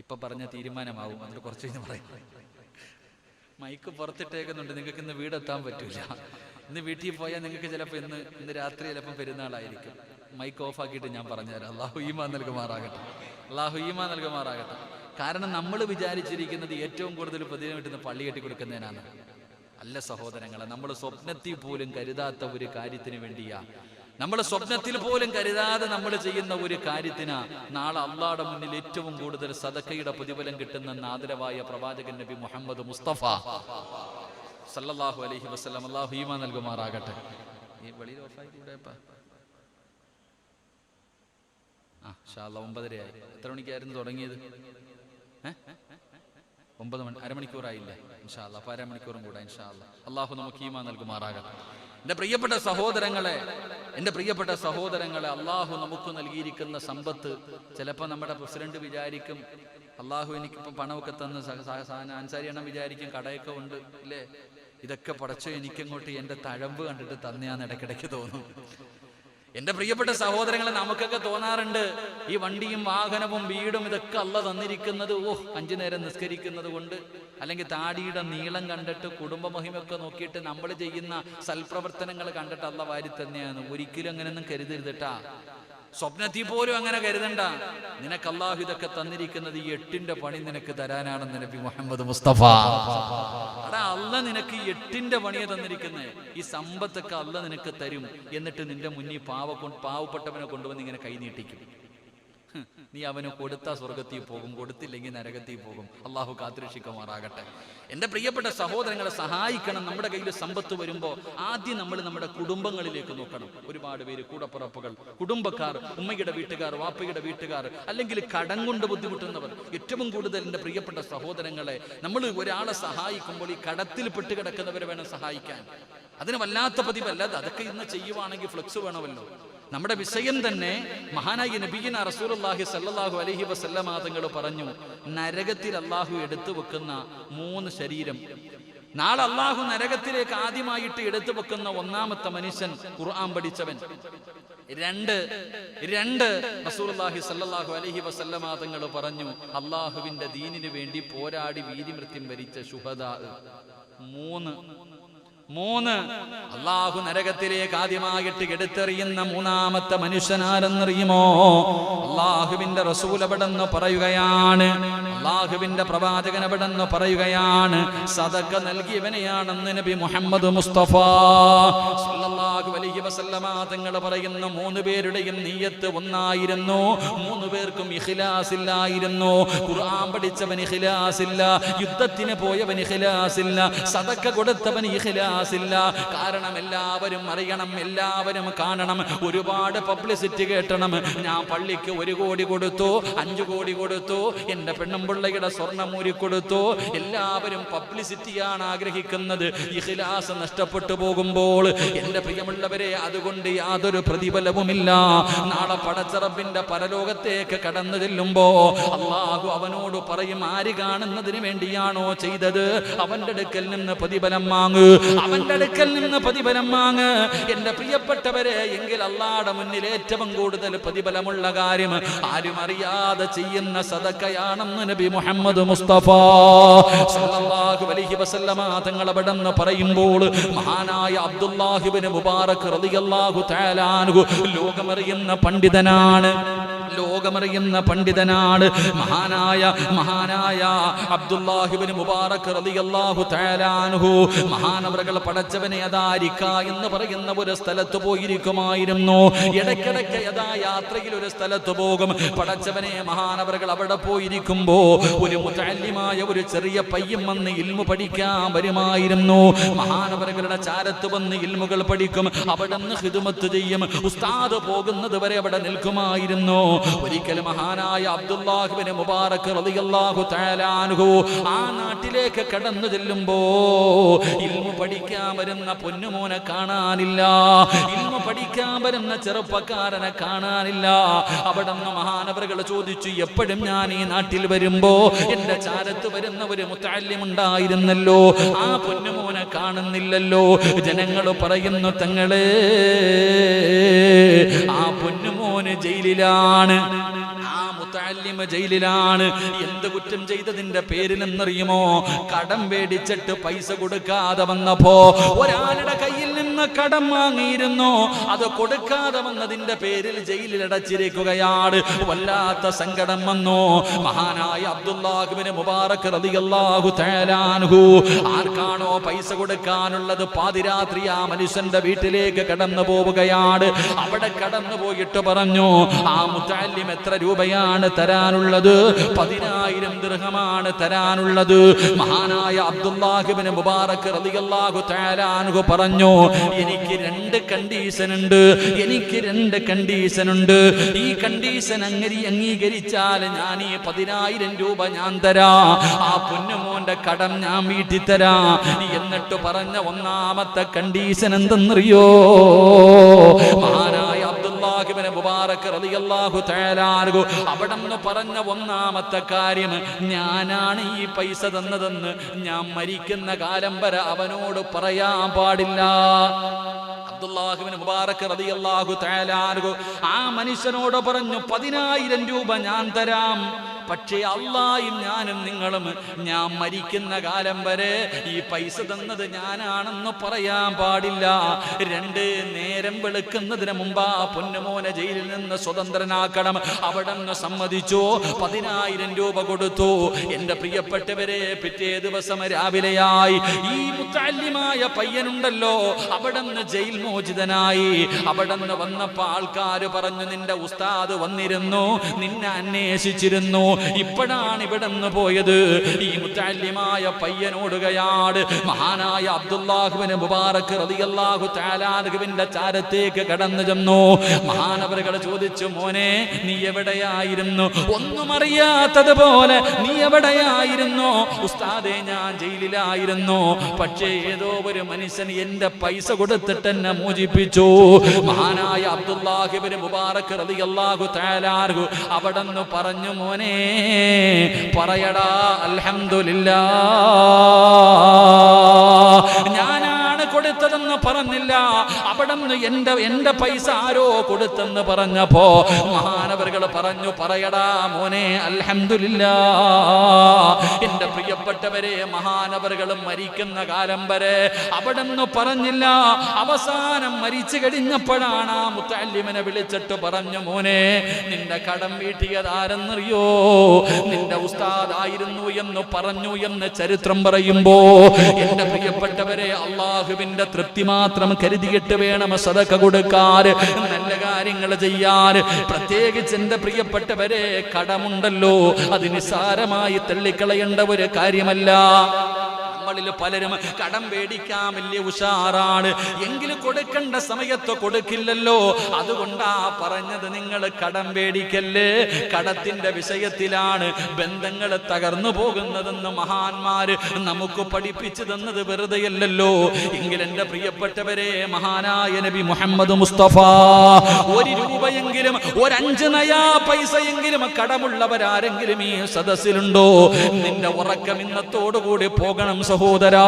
ഇപ്പൊ പറഞ്ഞ തീരുമാനമാവും. എന്നിട്ട് കുറച്ച് കഴിഞ്ഞ് പറയും. മൈക്ക് പുറത്തിട്ടേക്കുന്നുണ്ട്, നിങ്ങൾക്ക് ഇന്ന് വീടെത്താൻ പറ്റൂല. ഇന്ന് വീട്ടിൽ പോയാൽ നിങ്ങൾക്ക് ചിലപ്പോൾ ഇന്ന് രാത്രി ചിലപ്പോൾ പെരുന്നാളായിരിക്കും. മൈക്ക് ഓഫ് ആക്കിയിട്ട് ഞാൻ പറഞ്ഞുതരാം. അല്ലാഹു ഈമാൻ നൽകുമാറാകട്ടെ, അല്ലാഹു ഈമാൻ നൽകുമാറാകട്ടെ. കാരണം നമ്മൾ വിചാരിച്ചിരിക്കുന്നത് ഏറ്റവും കൂടുതൽ പ്രതിദിനം കിട്ടുന്ന പള്ളി കെട്ടി കൊടുക്കുന്നതിനാണ്. അല്ല സഹോദരങ്ങളെ, നമ്മൾ സ്വപ്നത്തിൽ പോലും കരുതാത്ത ഒരു കാര്യത്തിന് വേണ്ടിയാ, നമ്മൾ സ്വപ്നത്തിൽ പോലും കരുതാതെ നമ്മൾ ചെയ്യുന്ന ഒരു കാര്യത്തിന് നാളെ അള്ളാഹുടെ മുന്നിൽ ഏറ്റവും കൂടുതൽ സദഖയുടെ പ്രതിഫലം കിട്ടുന്ന ആദരവായ പ്രവാചകൻ നബി മുഹമ്മദ് മുസ്തഫ സല്ലല്ലാഹു അലൈഹി വസല്ലം. അല്ലാഹു ഈമാൻ നൽകുമാറാകട്ടെ. ഈ വെളിയിൽ ഓഫായി കൂടെപ്പാ. ഇൻഷാ അല്ലാഹ് 9:30 എത്ര മണിക്കായിരുന്നു തുടങ്ങിയത്? 9 മണി, അരമണിക്കൂറായില്ലേ? ഇൻഷാ അല്ലാഹ് അപ്പോൾ അരമണിക്കൂറും കൂടെ ഇൻഷാ അല്ലാഹ്. അല്ലാഹു നമുക്ക് ഈമാൻ നൽകുമാറാകട്ടെ. എൻ്റെ പ്രിയപ്പെട്ട സഹോദരങ്ങളെ, അള്ളാഹു നമുക്ക് നൽകിയിരിക്കുന്ന സമ്പത്ത്, ചിലപ്പോൾ നമ്മുടെ പ്രസിഡന്റ് വിചാരിക്കും അള്ളാഹു എനിക്കിപ്പോൾ പണമൊക്കെ തന്ന്, അൻസാരി എണ്ണം വിചാരിക്കും കടയൊക്കെ ഉണ്ട് ഇല്ലേ, ഇതൊക്കെ പടച്ചോ എനിക്കങ്ങോട്ട് എൻ്റെ തഴമ്പ് കണ്ടിട്ട് തന്നെയാന്ന് ഇടയ്ക്കിടയ്ക്ക് തോന്നും. എൻ്റെ പ്രിയപ്പെട്ട സഹോദരങ്ങളെ, നമുക്കൊക്കെ തോന്നാറുണ്ട് ഈ വണ്ടിയും വാഹനവും വീടും ഇതൊക്കെ അള്ളാഹ് തന്നിരിക്കുന്നത് 5 നേരം നിസ്കരിക്കുന്നത് കൊണ്ട്, അല്ലെങ്കിൽ താടിയുടെ നീളം കണ്ടിട്ട് കുടുംബ മഹിമയൊക്കെ നോക്കിയിട്ട് നമ്മൾ ചെയ്യുന്ന സൽപ്രവർത്തനങ്ങൾ കണ്ടിട്ട് അള്ളാഹ് വാരി തന്നെയാണ്. ഒരിക്കലും അങ്ങനെയൊന്നും കരുതരുതട്ടാ. സ്വപ്നത്തിൽ പോലും അങ്ങനെ കരുതണ്ട. നിനക്ക് അള്ളാഹു ഇതൊക്കെ തന്നിരിക്കുന്നത് ഈ 8ന്റെ പണി നിനക്ക് തരാനാണെന്ന് നബി മുഹമ്മദ് മുസ്തഫ. അടാ, അള്ളാഹ് നിനക്ക് ഈ 8ന്റെ പണിയെ തന്നിരിക്കുന്നത്. ഈ സമ്പത്തൊക്കെ അള്ളാഹ് നിനക്ക് തരും. എന്നിട്ട് നിന്റെ മുന്നിൽ പാവപ്പെട്ടവനെ കൊണ്ടുവന്ന് ഇങ്ങനെ കൈ നീട്ടിക്കും. നീ അവന് കൊടുത്താൽ സ്വർഗത്തിൽ പോകും, കൊടുത്തില്ലെങ്കിൽ നരകത്തിൽ പോകും. അള്ളാഹു കാത്തുരക്ഷിക്കുമാറാകട്ടെ. എൻ്റെ പ്രിയപ്പെട്ട സഹോദരങ്ങളെ, സഹായിക്കണം. നമ്മുടെ കയ്യിൽ സമ്പത്ത് വരുമ്പോൾ ആദ്യം നമ്മൾ നമ്മുടെ കുടുംബങ്ങളിലേക്ക് നോക്കണം. ഒരുപാട് പേര്, കൂടപ്പിറപ്പുകൾ, കുടുംബക്കാർ, ഉമ്മയുടെ വീട്ടുകാർ, വാപ്പയുടെ വീട്ടുകാർ, അല്ലെങ്കിൽ കടം കൊണ്ട് ബുദ്ധിമുട്ടുന്നവർ. ഏറ്റവും കൂടുതൽ എൻ്റെ പ്രിയപ്പെട്ട സഹോദരങ്ങളെ, നമ്മൾ ഒരാളെ സഹായിക്കുമ്പോൾ ഈ കടത്തിൽ പെട്ട് കിടക്കുന്നവരെ വേണം സഹായിക്കാൻ. അതിന് വല്ലാത്ത പതിവല്ലാതെ അതൊക്കെ ഇന്ന് ചെയ്യുവാണെങ്കിൽ ഫ്ലെക്സ് വേണമല്ലോ. നമ്മുടെ വിഷയം തന്നെ മഹാനായ നബിയിന റസൂലുള്ളാഹി സ്വല്ലല്ലാഹു അലൈഹി വസല്ലമ തങ്ങൾ പറഞ്ഞു, നരകത്തിൽ അള്ളാഹു എടുത്തു വെക്കുന്ന 3 ശരീരം. നാളെ അള്ളാഹു നരകത്തിലേക്ക് ആദ്യമായിട്ട് എടുത്തു വെക്കുന്ന 1ാമത്തെ മനുഷ്യൻ ഖുർആൻ പഠിച്ചവൻ. 2 റസൂലുള്ളാഹി സ്വല്ലല്ലാഹു അലൈഹി വസല്ലമ തങ്ങൾ പറഞ്ഞു, അള്ളാഹുവിന്റെ ദീനിനു വേണ്ടി പോരാടി വീരമൃത്യു വരിച്ച ശുഹദാ. 3 അള്ളാഹു നരകത്തിലേക്ക് ആദ്യമായിട്ട് എടുത്തെറിയുന്ന 3ാമത്തെ മനുഷ്യനാരെന്നറിയുമോ? അള്ളാഹുവിന്റെ റസൂൽ അവിടെന്ന് പറയുകയാണ്, അള്ളാഹുവിന്റെ പ്രവാചകൻ അവിടെന്ന് പറയുകയാണ്, സദഖ നൽകിയവനെയാണെന്ന് നബി മുഹമ്മദ് മുസ്തഫ സല്ലല്ലാഹു അലൈഹി വസല്ലമ തങ്ങൾ പറയുന്നു. 3 പേരുടെയും നിയ്യത്ത് ഒന്നായിരുന്നു. 3 പേർക്കും ഇഖ്ലാസ് ഇല്ലായിരുന്നു. ഖുർആൻ പഠിച്ചവൻ ഇഖ്ലാസ് ഇല്ല, യുദ്ധത്തിന് പോയവൻ ഇഖ്ലാസ് ഇല്ല, സദഖ കൊടുത്തവൻ ഇഖ്ലാസ് ഇല്ല. കാരണം എല്ലാവരും അറിയണം, എല്ലാവരും കാണണം, ഒരുപാട് പബ്ലിസിറ്റി കേട്ടണം. ഞാൻ പള്ളിക്ക് 1 കോടി കൊടുത്തു, 5 കോടി കൊടുത്തു, എൻ്റെ പെണ്ണുമ്പിള്ളയുടെ സ്വർണ്ണമൂരി കൊടുത്തു. എല്ലാവരും പബ്ലിസിറ്റിയാണ് ആഗ്രഹിക്കുന്നത്. ഇഖ്ലാസ് നഷ്ടപ്പെട്ടു പോകുമ്പോൾ എൻ്റെ പ്രിയമുള്ളവരെ, അതുകൊണ്ട് യാതൊരു പ്രതിഫലവുമില്ല. നാളെ പടച്ച റബ്ബിന്റെ പരലോകത്തേക്ക് കടന്നു ചെല്ലുമ്പോ അള്ളാഹു അവനോട് പറയും, ആര് കാണുന്നതിന് വേണ്ടിയാണോ ചെയ്തത് അവന്റെ അടുക്കൽ നിന്ന് പ്രതിഫലം വാങ്ങ്, അവന്റെ അടുക്കൽ നിന്ന് പ്രതിഫലം വാങ്ങ്. എന്റെ പ്രിയപ്പെട്ടവരെ, എങ്കിൽ അള്ളാഹുവിന്റെ മുന്നിൽ ഏറ്റവും കൂടുതൽ പ്രതിഫലമുള്ള കാര്യം ആരും അറിയാതെ ചെയ്യുന്ന സദഖയാണെന്ന് നബി മുഹമ്മദ് മുസ്തഫ സല്ലല്ലാഹു അലൈഹി വസല്ലമ തങ്ങൾ അവിടെന്ന് പറയുമ്പോൾ, മഹാനായ അബ്ദുല്ലാഹി ഇബ്നു മുബാറക് റളിയല്ലാഹു തആല അൻഹു ലോകമറിയുന്ന പണ്ഡിതനാണ്, മഹാനായ അബ്ദുല്ലാഹി ഇബ്നു മുബാറക് റളിയല്ലാഹു തആല അൻഹു മഹാനവറുകൾ പടച്ചവനെ അദാരിക എന്ന് പറയുന്ന ഒരു സ്ഥലത്ത് പോയിരിക്കുമായിരുന്നു. ഇടയ്ക്കിടയ്ക്ക് യാത്രയിൽ ഒരു സ്ഥലത്ത് പോകും. പടച്ചവനെ മഹാനവറുകൾ അവിടെ പോയിരിക്കുമ്പോ ഒരു മുതഅല്ലിമായ ഒരു ചെറിയ പയ്യൻ വന്ന് ഇൽമു പഠിക്കാൻ വരുമായിരുന്നു. മഹാനവറുകളുടെ ചാരത്ത് വന്ന് ഇൽമുകൾ പഠിക്കും, അവിടെ നിന്ന് ഖിദ്മത്ത് ചെയ്യും. ഉസ്താദ് പോകുന്നത് വരെ അവിടെ നിൽക്കുമായിരുന്നു. ഒരിക്കൽ മഹാനായ അബ്ദുല്ലാഹി ഇബ്നു മുബാറക് റളിയല്ലാഹു തആല അൻഹു ആ നാട്ടിലേക്ക് കടന്നു ചെല്ലുമ്പോ ഇൽമു പഠിക്കാൻ വരുന്ന പൊന്നുമോനെ കാണാനില്ല, ഇൽമു പഠിക്കാൻ വരുന്ന ചെറുപ്പക്കാരനെ കാണാനില്ല. അവിടെ നിന്ന് മഹാനവറുകൾ ചോദിച്ചു, എപ്പോഴും ഞാൻ ഈ നാട്ടിൽ വരുമ്പോ എന്റെ ചാരത്ത് വരുന്ന ഒരു മുതഅല്ലിം ഉണ്ടായിരുന്നല്ലോ, ആ പൊന്നുമോനെ കാണുന്നില്ലല്ലോ. ജനങ്ങൾ പറയുന്നു, തങ്ങളെ ആ പൊന്നുമോന് ജയിലിലാണ്. ആ മുതഅല്ലിം ജയിലിലാണ്. എന്ത് കുറ്റം ചെയ്തതിന്റെ പേരിലെന്നറിയുമോ? കടം മേടിച്ചിട്ട് പൈസ കൊടുക്കാതെ വന്നപ്പോ ഒരാളുടെ കയ്യിൽ നിന്ന് കടം വാങ്ങിയിരുന്നു, അത് കൊടുക്കാതെ വന്നതിന്റെ പേരിൽ ജയിലിൽ അടച്ചിരിക്കുകയാണ്. വല്ലാത്ത സങ്കടം വന്നു. മഹാനായ അബ്ദുല്ലാഹ് ഇബ്നു മുബാറക് റളിയല്ലാഹു തആല അൻഹു ആർക്കാണോ പൈസ കൊടുക്കാനുള്ളത് പാതിരാത്രി ആ മനുഷ്യന്റെ വീട്ടിലേക്ക് കടന്നു പോവുകയാണ്. അവിടെ കടന്നു പോയിട്ട് പറഞ്ഞു, ആ മുതഅല്ലിം എത്ര രൂപയാണ് തരാനുള്ളത്? 10,000 ദിർഹമാണ് തരാനുള്ളത്. മഹാനായ അബ്ദുല്ലാഹ് ഇബ്നു മുബാറക് റളിയല്ലാഹു തആല അൻഹു പറഞ്ഞു, എനിക്ക് 2 കണ്ടീഷൻ ഉണ്ട്. എനിക്ക് 2 കണ്ടീഷൻ ഉണ്ട്. ഈ കണ്ടീഷൻ അംഗീകരിച്ചാൽ ഞാൻ ഈ 10,000 രൂപ ഞാൻ തരാ, ആ പൊന്നുമോന്റെ കടം ഞാൻ വീട്ടി തരാ. എന്നിട്ട് പറഞ്ഞ ഒന്നാമത്തെ കണ്ടീഷൻ എന്തെന്നറിയോ? മഹാനായ അബ്ദുല്ലാഹ് ഇബ്നു മുബാറക് റളിയല്ലാഹു തആല അൻഹു അവിടെന്ന് പറഞ്ഞ ഒന്നാമത്തെ കാര്യം, ഞാനാണ് ഈ പൈസ തന്നതെന്ന് ഞാൻ മരിക്കുന്ന കാലം വരെ അവനോട് പറയാൻ പാടില്ല. അബ്ദുല്ലാഹ് ഇബ്നു മുബാറക് റളിയല്ലാഹു തആല അൻഹു ആ മനുഷ്യനോട് പറഞ്ഞു, 10,000 രൂപ ഞാൻ തരാം, പക്ഷേ അല്ലാഹും ഞാനും നിങ്ങളും ഞാൻ മരിക്കുന്ന കാലം വരെ ഈ പൈസ തന്നത് ഞാനാണെന്ന് പറയാൻ പാടില്ല. 2 നേരം വെളുക്കുന്നതിന് മുമ്പ് ആ പൊന്നുമോനെ ജയിലിൽ നിന്ന് സ്വതന്ത്രനാക്കണം. അവിടെ നിന്ന് സമ്മതിച്ചു. 10,000 രൂപ കൊടുത്തു. എന്റെ പ്രിയപ്പെട്ടവരെ, പിറ്റേ ദിവസം രാവിലെയായി ഈ മുതഅല്ലിമായ പയ്യനുണ്ടല്ലോ അവിടെ നിന്ന് ജയിൽ മോചിതനായി. അവിടെ നിന്ന് വന്നപ്പോ ആൾക്കാർ പറഞ്ഞു, നിന്റെ ഉസ്താദ് വന്നിരുന്നു, നിന്നെ അന്വേഷിച്ചിരുന്നു, ഇപ്പോഴാണ് ഇവിടെ നിന്ന് പോയത്. ഈ മുതഅല്ലിമായ പയ്യനോടുകയാണ്. മഹാനായ അബ്ദുല്ലാഹ് ഇബ്നു മുബാറക് റളിയല്ലാഹു തആല അൻഹുവിന്റെ ചാരത്തേക്ക് കടന്നു ചെന്നു. മഹാനവറുകൾ ചോദിച്ചു, മോനെ നീ എവിടെയായിരുന്നു? ഒന്നും അറിയാത്തതുപോലെ നീ എവിടെയായിരുന്നു? ഉസ്താദേ, ഞാൻ ജയിലിലായിരുന്നു, പക്ഷേ ഏതോ ഒരു മനുഷ്യൻ എന്റെ പൈസ കൊടുത്തിട്ട് എന്നെ മോചിപ്പിച്ചു. മഹാനായ അബ്ദുല്ലാഹ് ഇബ്നു മുബാറക് റളിയല്ലാഹു തആല അൻഹു അവിടെ നിന്ന് പറഞ്ഞു, മോനെ പറയടാ അൽഹംദുലില്ലാഹ്, ഞാനാണ് കൊടുത്തതെന്ന് പറഞ്ഞില്ല. അവിടെ നിന്ന് എന്റെ പൈസ ആരോ കൊടുത്തെന്ന് പറഞ്ഞപ്പോ മഹാനവറുകൾ പറഞ്ഞു, പറയടാ മോനെ അൽഹംദുലില്ലാഹ്. എന്റെ പ്രിയപ്പെട്ടവരെ, മഹാനവറുകൾ മരിക്കുന്ന കാലം വരെ അവിടെ നിന്ന് പറഞ്ഞില്ല. അവസാനം മരിച്ചു കഴിഞ്ഞപ്പോഴാണ് ആ മുതഅല്ലിമിനെ വിളിച്ചിട്ട് പറഞ്ഞു, മോനെ നിന്റെ കടം വീട്ടിയതാരെന്നറിയോ? നിന്റെ ഉസ്താദായിരുന്നു എന്ന് പറഞ്ഞു എന്ന് ചരിത്രം പറയുമ്പോ എന്റെ പ്രിയപ്പെട്ടവരെ, അള്ളാഹുവിന്റെ തൃപ്തി മാത്രം കരുതിയിട്ട് വേണം സദഖ കൊടുക്കാൻ, നല്ല കാര്യങ്ങൾ ചെയ്യാൻ. പ്രത്യേകിച്ച് എന്റെ പ്രിയപ്പെട്ടവരെ, കടമുണ്ടല്ലോ അത് നിസ്സാരമായി തള്ളിക്കളയേണ്ട ഒരു കാര്യമല്ല. നമ്മളിൽ പലരും കടം മേടിക്കാൻ വലിയ ഉഷാറാണ്, എങ്കിലും കൊടുക്കേണ്ട സമയത്ത് കൊടുക്കില്ലല്ലോ. അതുകൊണ്ടാ പറഞ്ഞത്, നിങ്ങൾ കടം മേടിക്കല്ലേ. കടത്തിന്റെ വിഷയത്തിലാണ് ബന്ധങ്ങൾ തകർന്നു പോകുന്നതെന്ന് മഹാന്മാര് നമുക്ക് പഠിപ്പിച്ചു തന്നത് വെറുതെയല്ലല്ലോ. എങ്കിൽ എന്റെ പ്രിയപ്പെട്ടവരെ, മഹാനായ നബി മുഹമ്മദ് മുസ്തഫ 1 രൂപയെങ്കിലും, 5 നയാ പൈസയെങ്കിലും കടമുള്ളവരാരെങ്കിലും ഈ സദസ്സിലുണ്ടോ? നിന്റെ ഉറക്കം ഇന്നത്തോടുകൂടി പോകണം സഹോദരാ.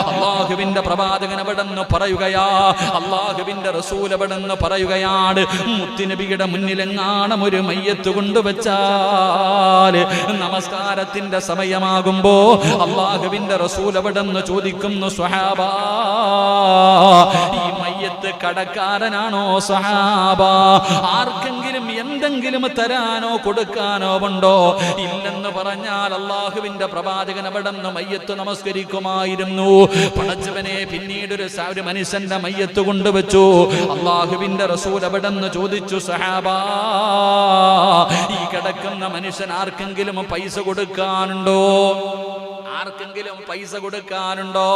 അല്ലാഹുവിന്റെ പ്രവാചകൻ അവിടെന്ന് പറയുകയാ, അല്ലാഹുവിന്റെ റസൂൽ അവിടെന്ന് പറയുകയാണ്, മുത്തുനബിയുടെ മുന്നിലെങ്ങാണം ഒരു മയ്യത്ത് കൊണ്ടുവച്ചാൽ നമസ്കാരത്തിന്റെ സമയമാകുമ്പോ അല്ലാഹുവിന്റെ റസൂൽ അവിടെന്ന് ചോദിക്കുന്നു, സ്വഹാബാ ഈ മയ്യത്ത് കടക്കാരനാണോ? സ്വഹാബാ ആർക്കെങ്കിലും എന്തെങ്കിലും തരാനോ കൊടുക്കാനോ ഉണ്ടോ? ഇല്ലെന്ന് പറഞ്ഞാൽ അല്ലാഹുവിന്റെ പ്രവാചകൻ അവിടെന്ന് മയ്യത്ത് നമസ്കരിക്കുമായിരുന്നു. പടച്ചവനെ, പിന്നീട് ഒരു മനുഷ്യന്റെ മയ്യത്ത് കൊണ്ടുവച്ചു. അല്ലാഹുവിന്റെ റസൂൽ അവിടെന്ന് ചോദിച്ചു, സഹാബാ ഈ കിടക്കുന്ന മനുഷ്യൻ ആർക്കെങ്കിലും പൈസ കൊടുക്കാനുണ്ടോ? ആർക്കെങ്കിലും പൈസ കൊടുക്കാനുണ്ടോ?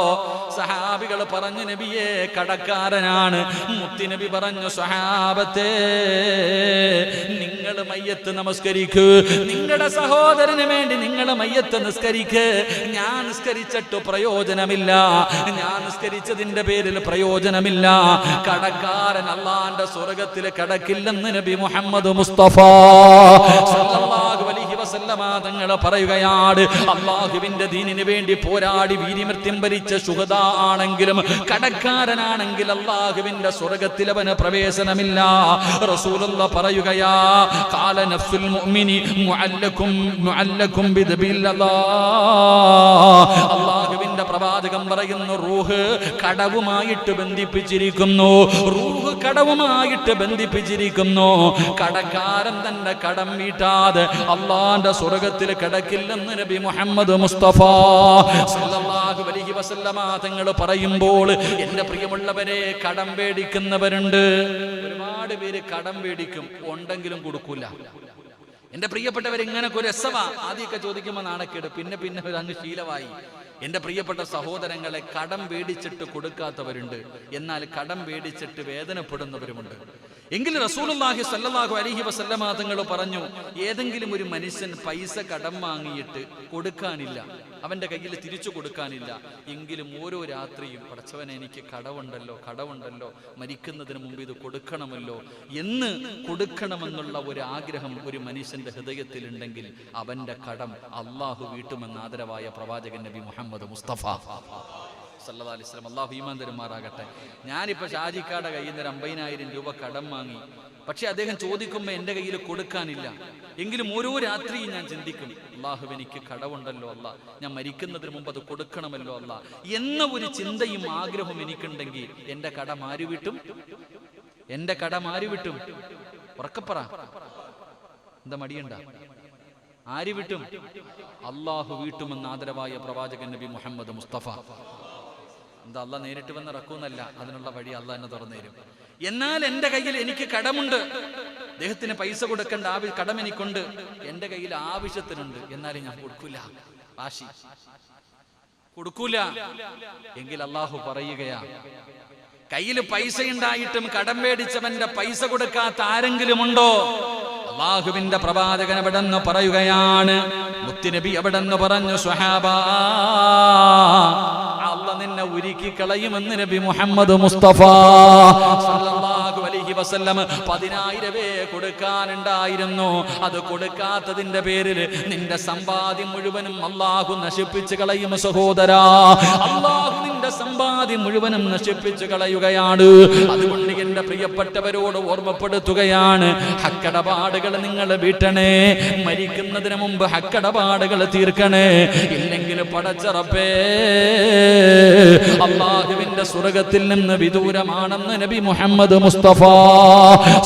സഹാബികൾ പറഞ്ഞു, നബിയെ കടക്കാരനാണ്. മുത്തുനബി പറഞ്ഞു, സഹാബത്തെ നിങ്ങൾ മയ്യത്ത് നമസ്കരിക്കൂ, നിങ്ങളുടെ സഹോദരന് വേണ്ടി നിങ്ങൾ മയ്യത്ത് നിസ്കരിക്ക്. ഞാൻ നിസ്കരിച്ചിട്ട് പ്രയോജനമില്ല, ഞാൻ നിസ്കരിച്ചതിന്റെ പേരിൽ പ്രയോജനമില്ല. കടക്കാരൻ അല്ലാഹുവിന്റെ സ്വർഗ്ഗത്തിൽ കടക്കില്ലെന്ന് നബി മുഹമ്മദ് മുസ്തഫ സല്ലല്ലാഹു അലൈഹി വസല്ലമ തങ്ങൾ പറയുകയാണ്, അല്ലാഹുവിന്റെ ദീനിന് വേണ്ടി പോരാടി വീരമൃത്യം വരിച്ച ശുഹദാ ആണെങ്കിലും കടക്കാരനാണെങ്കിൽ അല്ലാഹുവിന്റെ സ്വർഗ്ഗത്തിൽ അവന് പ്രവേശനമില്ല. റസൂലുള്ളാഹി പറയുകയാ, ഖാല നഫ്സുൽ മുഅ്മിനി മുഅല്ലകും ബിദബില്ലാഹ്. അല്ലാഹുവിന്റെ പ്രവാചകൻ പറയുന്നു, റൂഹ് കടവുമായിട്ട് ബന്ധിപ്പിച്ചിരിക്കുന്നു. റൂഹ് കടവുമായിട്ട് ബന്ധിപ്പിച്ചിരിക്കുന്നു. കടക്കാരൻ തന്റെ കടം വീട്ടാതെ അള്ളാന്റെ സ്വർഗ്ഗത്തിൽ കിടക്കില്ലെന്ന് നബി മുഹമ്മദ് മുസ്തഫ സല്ലല്ലാഹു അലൈഹി വസല്ലമ തങ്ങൾ പറയുമ്പോൾ, എന്റെ പ്രിയമുള്ളവരെ, കടം പേടിക്കുന്നവരുണ്ട്. ഒരുപാട് പേര് കടം പേടിക്കും, ഉണ്ടെങ്കിലും കൊടുക്കൂല. എന്റെ പ്രിയപ്പെട്ടവർ, ഇങ്ങനെ ഒരു രസമാ. ആദ്യമൊക്കെ ചോദിക്കുമ്പോൾ നാണക്കേട്, പിന്നെ അങ്ങ് ശീലമായി. എന്റെ പ്രിയപ്പെട്ട സഹോദരങ്ങളെ, കടം പേടിച്ചിട്ട് കൊടുക്കാത്തവരുണ്ട്, എന്നാൽ കടം പേടിച്ചിട്ട് വേദനപ്പെടുന്നവരുമുണ്ട്. എങ്കിൽ റസൂലുള്ളാഹി സ്വല്ലല്ലാഹു അലൈഹി വസല്ലമ തങ്ങൾ പറഞ്ഞു, ഏതെങ്കിലും ഒരു മനുഷ്യൻ പൈസ കടം വാങ്ങിയിട്ട് കൊടുക്കാനില്ല, അവന്റെ കയ്യിൽ തിരിച്ചു കൊടുക്കാനില്ല, എങ്കിലും ഓരോ രാത്രിയും പടച്ചവനെ എനിക്ക് കടവുണ്ടല്ലോ, മരിക്കുന്നതിന് മുമ്പ് ഇത് കൊടുക്കണമല്ലോ എന്ന് കൊടുക്കണമെന്നുള്ള ഒരു ആഗ്രഹം ഒരു മനുഷ്യന്റെ ഹൃദയത്തിലുണ്ടെങ്കിൽ അവന്റെ കടം അള്ളാഹു വീട്ടുമെന്ന് ആദരവായ പ്രവാചകൻ നബി മുഹമ്മദ് മുസ്തഫ സല്ലല്ലാഹു അലൈഹി വസല്ലം അല്ലാഹു ഈമാൻ തരുമാറാകട്ടെ. ഞാനിപ്പോൾ ഷാജിക്കാടെ കയ്യിൽ നിന്ന് 50,000 രൂപ കടം വാങ്ങി. പക്ഷെ അദ്ദേഹം ചോദിക്കുമ്പോൾ എൻ്റെ കയ്യിൽ കൊടുക്കാനില്ല. എങ്കിലും ഓരോ രാത്രിയും ഞാൻ ചിന്തിക്കും, അല്ലാഹു എനിക്ക് കടവുണ്ടല്ലോ അല്ല, ഞാൻ മരിക്കുന്നതിന് മുമ്പ് അത് കൊടുക്കണമല്ലോ അല്ല എന്ന ഒരു ചിന്തയും ആഗ്രഹവും എനിക്കുണ്ടെങ്കിൽ എൻ്റെ കടം ആര് വീട്ടും? എൻ്റെ കടം ആര് വീട്ടും? ഉറക്കപ്പറ, എന്താ മടിയുണ്ട? ആര് വീട്ടും? അല്ലാഹു വീട്ടുമെന്ന് ആദരവായ പ്രവാചകൻ നബി മുഹമ്മദ് മുസ്തഫ. എന്താ അള്ളാഹ് നേരിട്ട് വന്ന് ഇറക്കുന്നല്ല, അതിനുള്ള വഴി അള്ളാഹ് എന്നെ തുറന്നു തരും. എന്നാൽ എൻ്റെ കയ്യിൽ എനിക്ക് കടമുണ്ട്, അദ്ദേഹത്തിന് പൈസ കൊടുക്കേണ്ട കടം എനിക്കുണ്ട്, എൻ്റെ കയ്യിൽ ആവശ്യത്തിനുണ്ട്, എന്നാലും ഞാൻ കൊടുക്കൂല, വാശി കൊടുക്കൂല. എങ്കിൽ അള്ളാഹു പറയുകയാ, കയ്യിൽ പൈസ ഉണ്ടായിട്ടും കടം മേടിച്ചവന്റെ പൈസ കൊടുക്കാത്ത ആരെങ്കിലും ഉണ്ടോ? അള്ളാഹുവിന്റെ പ്രവാചകൻ എവിടെന്ന് പറയുകയാണ്, മുത്തുനബി എവിടെന്ന് പറഞ്ഞു, സ്വഹാബാ, അല്ലാഹ് നിന്നെ ഉരുക്കി കളയുമെന്ന് നബി മുഹമ്മദ് മുസ്തഫ സല്ലല്ലാഹു അലൈഹി വസല്ലം. 10,000 കൊടുക്കാനുണ്ടായിരുന്നു, അത് കൊടുക്കാത്തതിന്റെ പേരിൽ നിന്റെ സമ്പാദ്യം മുഴുവനും അള്ളാഹു നശിപ്പിച്ചു കളയും സഹോദരാ. അള്ളാഹു നിന്റെ സമ്പാദ്യം മുഴുവനും നശിപ്പിച്ചു കളയുകയാണ്. അതുകൊണ്ട് എന്റെ പ്രിയപ്പെട്ടവരോട് ഓർമ്മപ്പെടുത്തുകയാണ്, ഹക്കടപാടുകൾ നിങ്ങൾ വീട്ടണേ, മരിക്കുന്നതിന് മുമ്പ് ഹക്കടപാടുകൾ തീർക്കണേ. ഇല്ലെങ്കിൽ പടച്ച റബ്ബേ, അല്ലാഹുവിന്റെ സ്വർഗ്ഗത്തിൽ നിന്ന് വിദൂരമാണെന്ന് നബി മുഹമ്മദ് മുസ്തഫ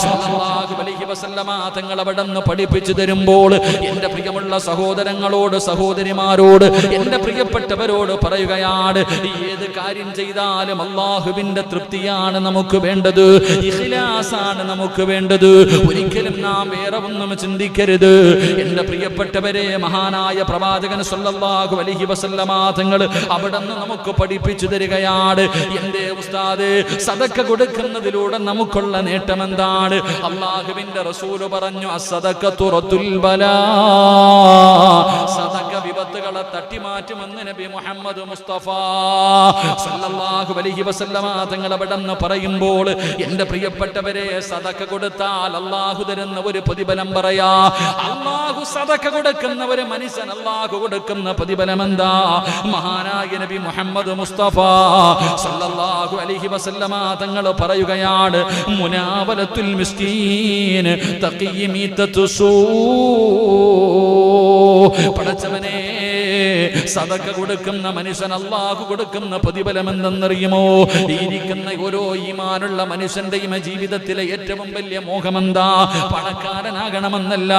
സല്ലല്ലാഹു അലൈഹി വസല്ലമ തങ്ങൾ അവിടെന്ന് പഠിപ്പിച്ചു തരുമ്പോൾ, എന്റെ പ്രിയമുള്ള സഹോദരങ്ങളോട്, സഹോദരിമാരോട്, എന്റെ പ്രിയപ്പെട്ടവരോട് പറയുകയാണ്, ഏത് കാര്യം ചെയ്താലും അല്ലാഹുവിന്റെ തൃപ്തിയാണ് നമുക്ക് വേണ്ടത്, ഇഖ്ലാസാണ് നമുക്ക് വേണ്ടത്. ഒരിക്കലും നാം വേറെ ഒന്നും ചിന്തിക്കരുത്. എന്റെ പ്രിയപ്പെട്ടവരെ, മഹാനായ പ്രവാചകൻ സല്ലല്ലാഹു അലൈഹി വസല്ലമ തങ്ങൾ അവിടെന്ന് നമുക്ക് പഠിപ്പിച്ചു തരികയാണ്, എന്റെ ഉസ്താദ്, സദക്ക കൊടുക്കുന്നതിലൂടെ നമുക്കുള്ള നേട്ടം എന്താണ്? അല്ലാഹുവിന്റെ റസൂല് പറഞ്ഞു, അസ്സദഖത്തു റദ്ദുൽ ബലാ, സദക്ക വിപത്തുകളെ തട്ടിമാറ്റുമെന്ന് നബി മുഹമ്മദ് മുസ്തഫ സല്ലല്ലാഹു അലൈഹി വസല്ലമ തങ്ങൾ അവിടെന്ന് പറയുമ്പോൾ, എന്റെ പ്രിയപ്പെട്ടവരെ, സദക്ക കൊടുത്താൽ അല്ലാഹു തരുന്ന ഒരു പ്രതിഫലം പറയാ. അല്ലാഹു സദക്ക കൊടുക്കുന്ന ഒരു മനുഷ്യൻ അല്ലാഹു കൊടുക്കുന്ന പ്രതിഫലം എന്താ? മഹാനായ നബി മുഹമ്മദ് മുസ്തഫ സല്ലല്ലാഹു അലൈഹി വസല്ലമ തങ്ങൾ പറയുകയാണ്, മുനാവലത്തുൽ മിസ്കീൻ തഖിയമീതതു സൂ. പടച്ചവനെ, സദക്ക കൊടുക്കുന്ന മനുഷ്യൻ അല്ലാഹു കൊടുക്കുന്ന പ്രതിഫലം എന്തെന്നറിയുമോ? ഇരിക്കുന്ന ഓരോ ഈമാനുള്ള മനുഷ്യന്റെയും ജീവിതത്തിലെ ഏറ്റവും വലിയ മോഹമെന്താ? പണക്കാരനാകണമെന്നല്ല,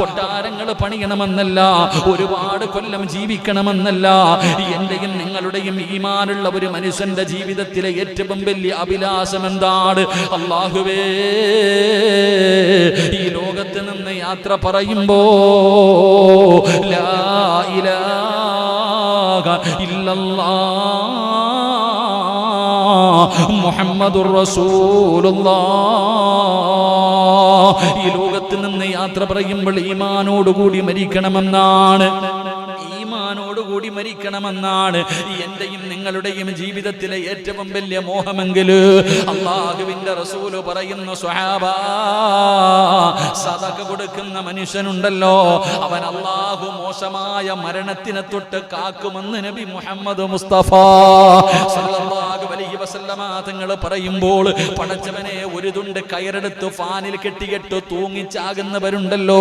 കൊട്ടാരങ്ങൾ പണിയണമെന്നല്ല, ഒരുപാട് കൊല്ലം ജീവിക്കണമെന്നല്ല. എന്റെയും നിങ്ങളുടെയും ഈമാനുള്ള ഒരു മനുഷ്യന്റെ ജീവിതത്തിലെ ഏറ്റവും വലിയ അഭിലാഷം എന്താണ്? അല്ലാഹുവേ, ഈ ലോകത്ത് നിന്ന് യാത്ര പറയുമ്പോ ലാ ഇലാഹ ഇല്ലല്ലാഹ് മുഹമ്മദുർ റസൂലുള്ളാഹ്. ഈ ലോകത്ത് നിന്ന് യാത്ര പറയുമ്പോൾ ഈമാനോടുകൂടി മരിക്കണമെന്നാണ്. ഈമാനോടുകൂടി മരിക്കണമെന്നാണ് എന്റെയും നിങ്ങളുടെയും ജീവിതത്തിലെ ഏറ്റവും വലിയ മോഹമെങ്കിൽ അല്ലാഹുവിന്റെ റസൂല് പറയുന്നു, സ്വഹാബാ, സദഖ കൊടുക്കുന്ന മനുഷ്യനുണ്ടല്ലോ അവൻ അല്ലാഹു മോശമായ മരണത്തിനെ തൊട്ട് കാക്കുമെന്ന് നബി മുഹമ്മദ് മുസ്തഫ സല്ലല്ലാഹു അലൈഹി വസല്ലമ തങ്ങൾ പറയുമ്പോൾ, പടച്ചവനെ, ഒരു തുണ്ട് കയറെടുത്ത് ഫാനിൽ കെട്ടിയിട്ട് തൂങ്ങിച്ചാകുന്നവരുണ്ടല്ലോ,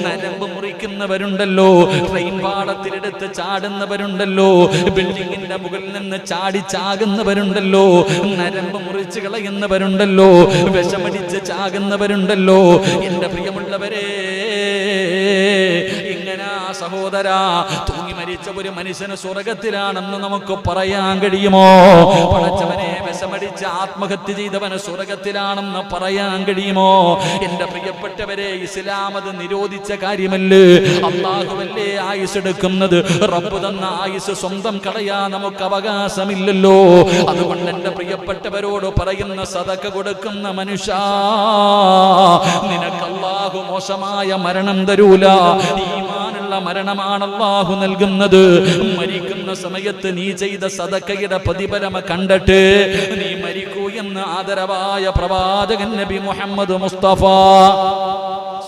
നരമ്പ് മുറിക്കുന്നവരുണ്ടല്ലോ, ട്രെയിൻ പാളത്തിലെടുത്ത് ചാടുന്നവരുണ്ടല്ലോ, ബിൽഡിങ്ങിന്റെ മുകളിൽ നിന്ന് ചാകുന്നവരുണ്ടല്ലോ, നരമ്പ് മുറിച്ച് കളയുന്നവരുണ്ടല്ലോ, വിഷമടിച്ച് ചാകുന്നവരുണ്ടല്ലോ. എന്റെ പ്രിയമുള്ളവരെ, ഇങ്ങനെ സഹോദരാ, തൂങ്ങി മരിച്ച ഒരു മനുഷ്യന് സ്വർഗത്തിലാണെന്ന് നമുക്ക് പറയാൻ കഴിയുമോ? പടച്ചവനെ, വിഷമടിച്ച് ആത്മഹത്യ ചെയ്തവന് സ്വർഗത്തിലാണെന്ന് പറയാൻ കഴിയുമോ? എന്റെ പ്രിയപ്പെട്ടവരെ, ഇസ്ലാം അത് നിരോധിച്ച കാര്യമല്ലേ? അല്ലാഹുവല്ലേ ആയുസ് എടുക്കുന്നത്? റബ്ബ് തന്ന ആയുസ് സ്വന്തം കളയാൻ നമുക്ക് അവകാശമില്ലല്ലോ. അതുകൊണ്ട് എന്റെ പ്രിയപ്പെട്ടവരോട് പറയുന്ന, സദഖ കൊടുക്കുന്ന മനുഷ്യ, നിനക്ക് അല്ലാഹു മോശമായ മരണം തരൂല. ഈമാനുള്ള മരണമാണ് അല്ലാഹു നൽകുന്നത്. മരിക്കുന്ന സമയത്ത് നീ ചെയ്ത സദഖയുടെ പ്രതിഫലം കണ്ടിട്ട് നീ മരിക്കൂ എന്ന് ആദരവായ പ്രവാചകൻ നബി മുഹമ്മദ് മുസ്തഫ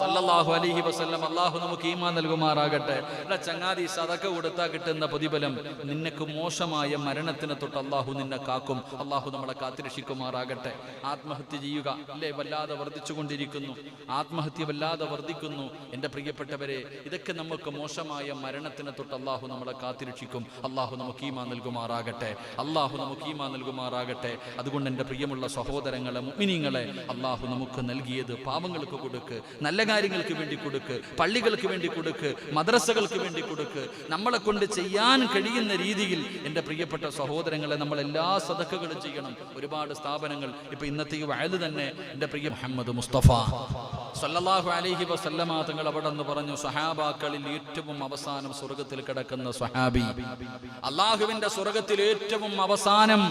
സല്ലല്ലാഹു അലൈഹി വസല്ലം അല്ലാഹു നമുക്ക് ഈമാൻ നൽകുമാറാകട്ടെ. ചങ്ങാതി, സദഖ കൊടുത്താൽ കിട്ടുന്ന പ്രതിഫലം നിനക്ക് മോശമായ മരണത്തിനെ തൊട്ട് അല്ലാഹു നിന്നെ കാക്കും. അല്ലാഹു നമ്മളെ കാത്തിരക്ഷിക്കുമാറാകട്ടെ. ആത്മഹത്യ ചെയ്യുക അല്ലേ വല്ലാതെ വർദ്ധിച്ചുകൊണ്ടിരിക്കുന്നു. ആത്മഹത്യ വല്ലാതെ വർദ്ധിക്കുന്നു. എൻ്റെ പ്രിയപ്പെട്ടവരെ, ഇതൊക്കെ നമുക്ക് മോശമായ മരണത്തിനെ തൊട്ട് അല്ലാഹു നമ്മളെ കാത്തിരക്ഷിക്കും. അല്ലാഹു നമുക്ക് ഈമാൻ നൽകുമാറാകട്ടെ. അല്ലാഹു നമുക്ക് ഈമാൻ നൽകുമാറാകട്ടെ. അതുകൊണ്ട് എൻ്റെ പ്രിയമുള്ള സഹോദരങ്ങളെ, മുഅ്മിനീങ്ങളെ, അല്ലാഹു നമുക്ക് നൽകിയത് പാവങ്ങൾക്ക് കൊടുക്ക്, നല്ല കാര്യങ്ങൾക്ക് വേണ്ടി കൊടുക്ക്, പള്ളികൾക്ക് വേണ്ടി കൊടുക്ക്, മദ്രസകൾക്ക് വേണ്ടി കൊടുക്ക്. നമ്മളെ കൊണ്ട് ചെയ്യാൻ കഴിയുന്ന രീതിയിൽ എൻ്റെ പ്രിയപ്പെട്ട സഹോദരങ്ങളെ, നമ്മൾ എല്ലാ സദഖകളും ചെയ്യണം. ഒരുപാട് സ്ഥാപനങ്ങൾ, ഇപ്പൊ ഇന്നത്തെ ഈ വഅദ് തന്നെ എൻ്റെ പ്രിയ മുഹമ്മദ് മുസ്തഫ സല്ലല്ലാഹു അലൈഹി വസല്ലമ തങ്ങൾ അവിടെ നിന്ന് പറഞ്ഞു, സ്വഹാബാക്കളിൽ ഏറ്റവും അവസാനം സ്വർഗത്തിൽ കിടക്കുന്ന സ്വഹാബി, അല്ലാഹുവിന്റെ സ്വർഗത്തിൽ ഏറ്റവും അവസാനം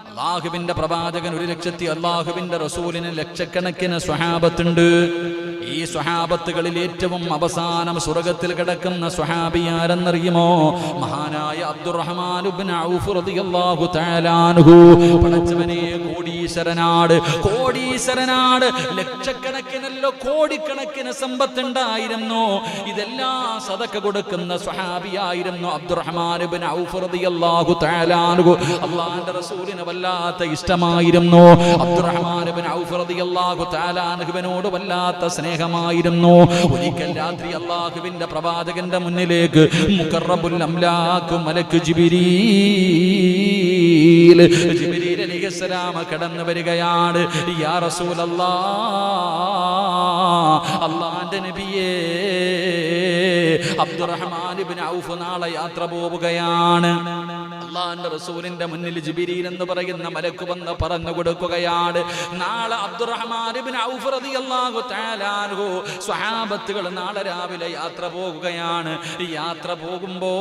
അല്ലാഹുവിന്റെ പ്രവാചകൻ 1,00,000 അല്ലാഹുവിന്റെ റസൂലിന് ലക്ഷക്കണക്കിന് സ്വഹാബത്തുണ്ട്. ഈ സ്വഹാബത്തുകളിൽ ഏറ്റവും അവസാനം സ്വർഗത്തിൽ കിടക്കുന്ന സ്വഹാബി ആരെന്നറിയുമോ? മഹാനായ അബ്ദുറഹ്മാൻ ഇബ്നു ഔഫ് റളിയല്ലാഹു തആല അൻഹു. പടച്ചവനെ, കോടീശ്വരനാട്, ലക്ഷക്കണക്കിനല്ല കോടിക്കണക്കിന് സമ്പത്തുണ്ടായിരുന്നു. ഇതെല്ലാം സദഖ കൊടുക്കുന്ന സ്വഹാബിയായിരുന്നു അബ്ദുറഹ്മാൻ ഇബ്നു ഔഫ് റളിയല്ലാഹു തആല അൻഹു. അല്ലാഹുവിന്റെ റസൂലിനെ വല്ലാത്ത ഇഷ്ടമായിരുന്നു. അബ്ദുറഹ്മാൻ ഇബ്നു ഔഫ് റളിയല്ലാഹു തആല അൻഹുവിനോട് വല്ലാത്ത സ്നേഹമായിരുന്നു. ഒരിക്കൽ രാത്രി അല്ലാഹുവിന്റെ പ്രവാചകന്റെ മുന്നിലേക്ക് മുഖറബുൽ അംലാഖ് മലക്ക് ജിബ്രീൽ അലൈഹിസ്സലാം കടന്നു വരികയാണ്. യാ റസൂലല്ലാഹ്, അല്ലാഹുവിന്റെ നബിയേ, അബ്ദുറഹ്മാൻ ഇബ്നു ഔഫ് നാളെ യാത്ര പോവുകയാണ്. അല്ലാഹുവിന്റെ റസൂലിന്റെ മുന്നിൽ ജിബ്രീൽ എന്ന് പറയുന്ന മലക്ക് വന്ന് പറഞ്ഞു കൊടുക്കുകയാണ്, നാളെ അബ്ദുറഹ്മാൻ ഇബ്നു ഔഫ് റളിയല്ലാഹു തആല അൻഹു സ്വഹാബത്തുകൾ നാളെ രാവിലെ യാത്ര പോകുകയാണ്. യാത്ര പോകുമ്പോ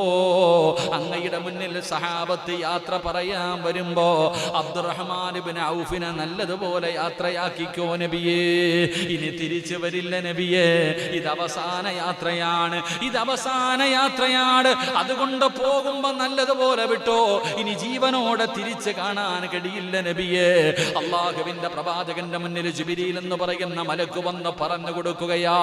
അങ്ങയുടെ മുന്നിൽ സഹാബത്ത് യാത്ര പറയാൻ വരുമ്പോ അബ്ദുറഹ്മാൻ ഇബ്നു ഔഫിനെ നല്ലതുപോലെ യാത്രയാക്കിക്കോ നബിയേ. ഇനി തിരിച്ചു വരില്ല നബിയേ, ഇത് അവസാന യാത്രയാണ്, ഇത് അവസാന യാത്രയാണ്. അതുകൊണ്ട് പോകുമ്പോ നല്ലതുപോലെ വിട്ടോ, ഇനി ജീവനോടെ തിരിച്ചു കാണാൻ കഴിയില്ല നബിയേ. അല്ലാഹുവിന്റെ പ്രവാചകന്റെ മുന്നിൽ ജിബ്രീൽ എന്ന് പറയുന്ന മലക്ക് വന്ന് പറഞ്ഞു കൊടുക്കുകയാ,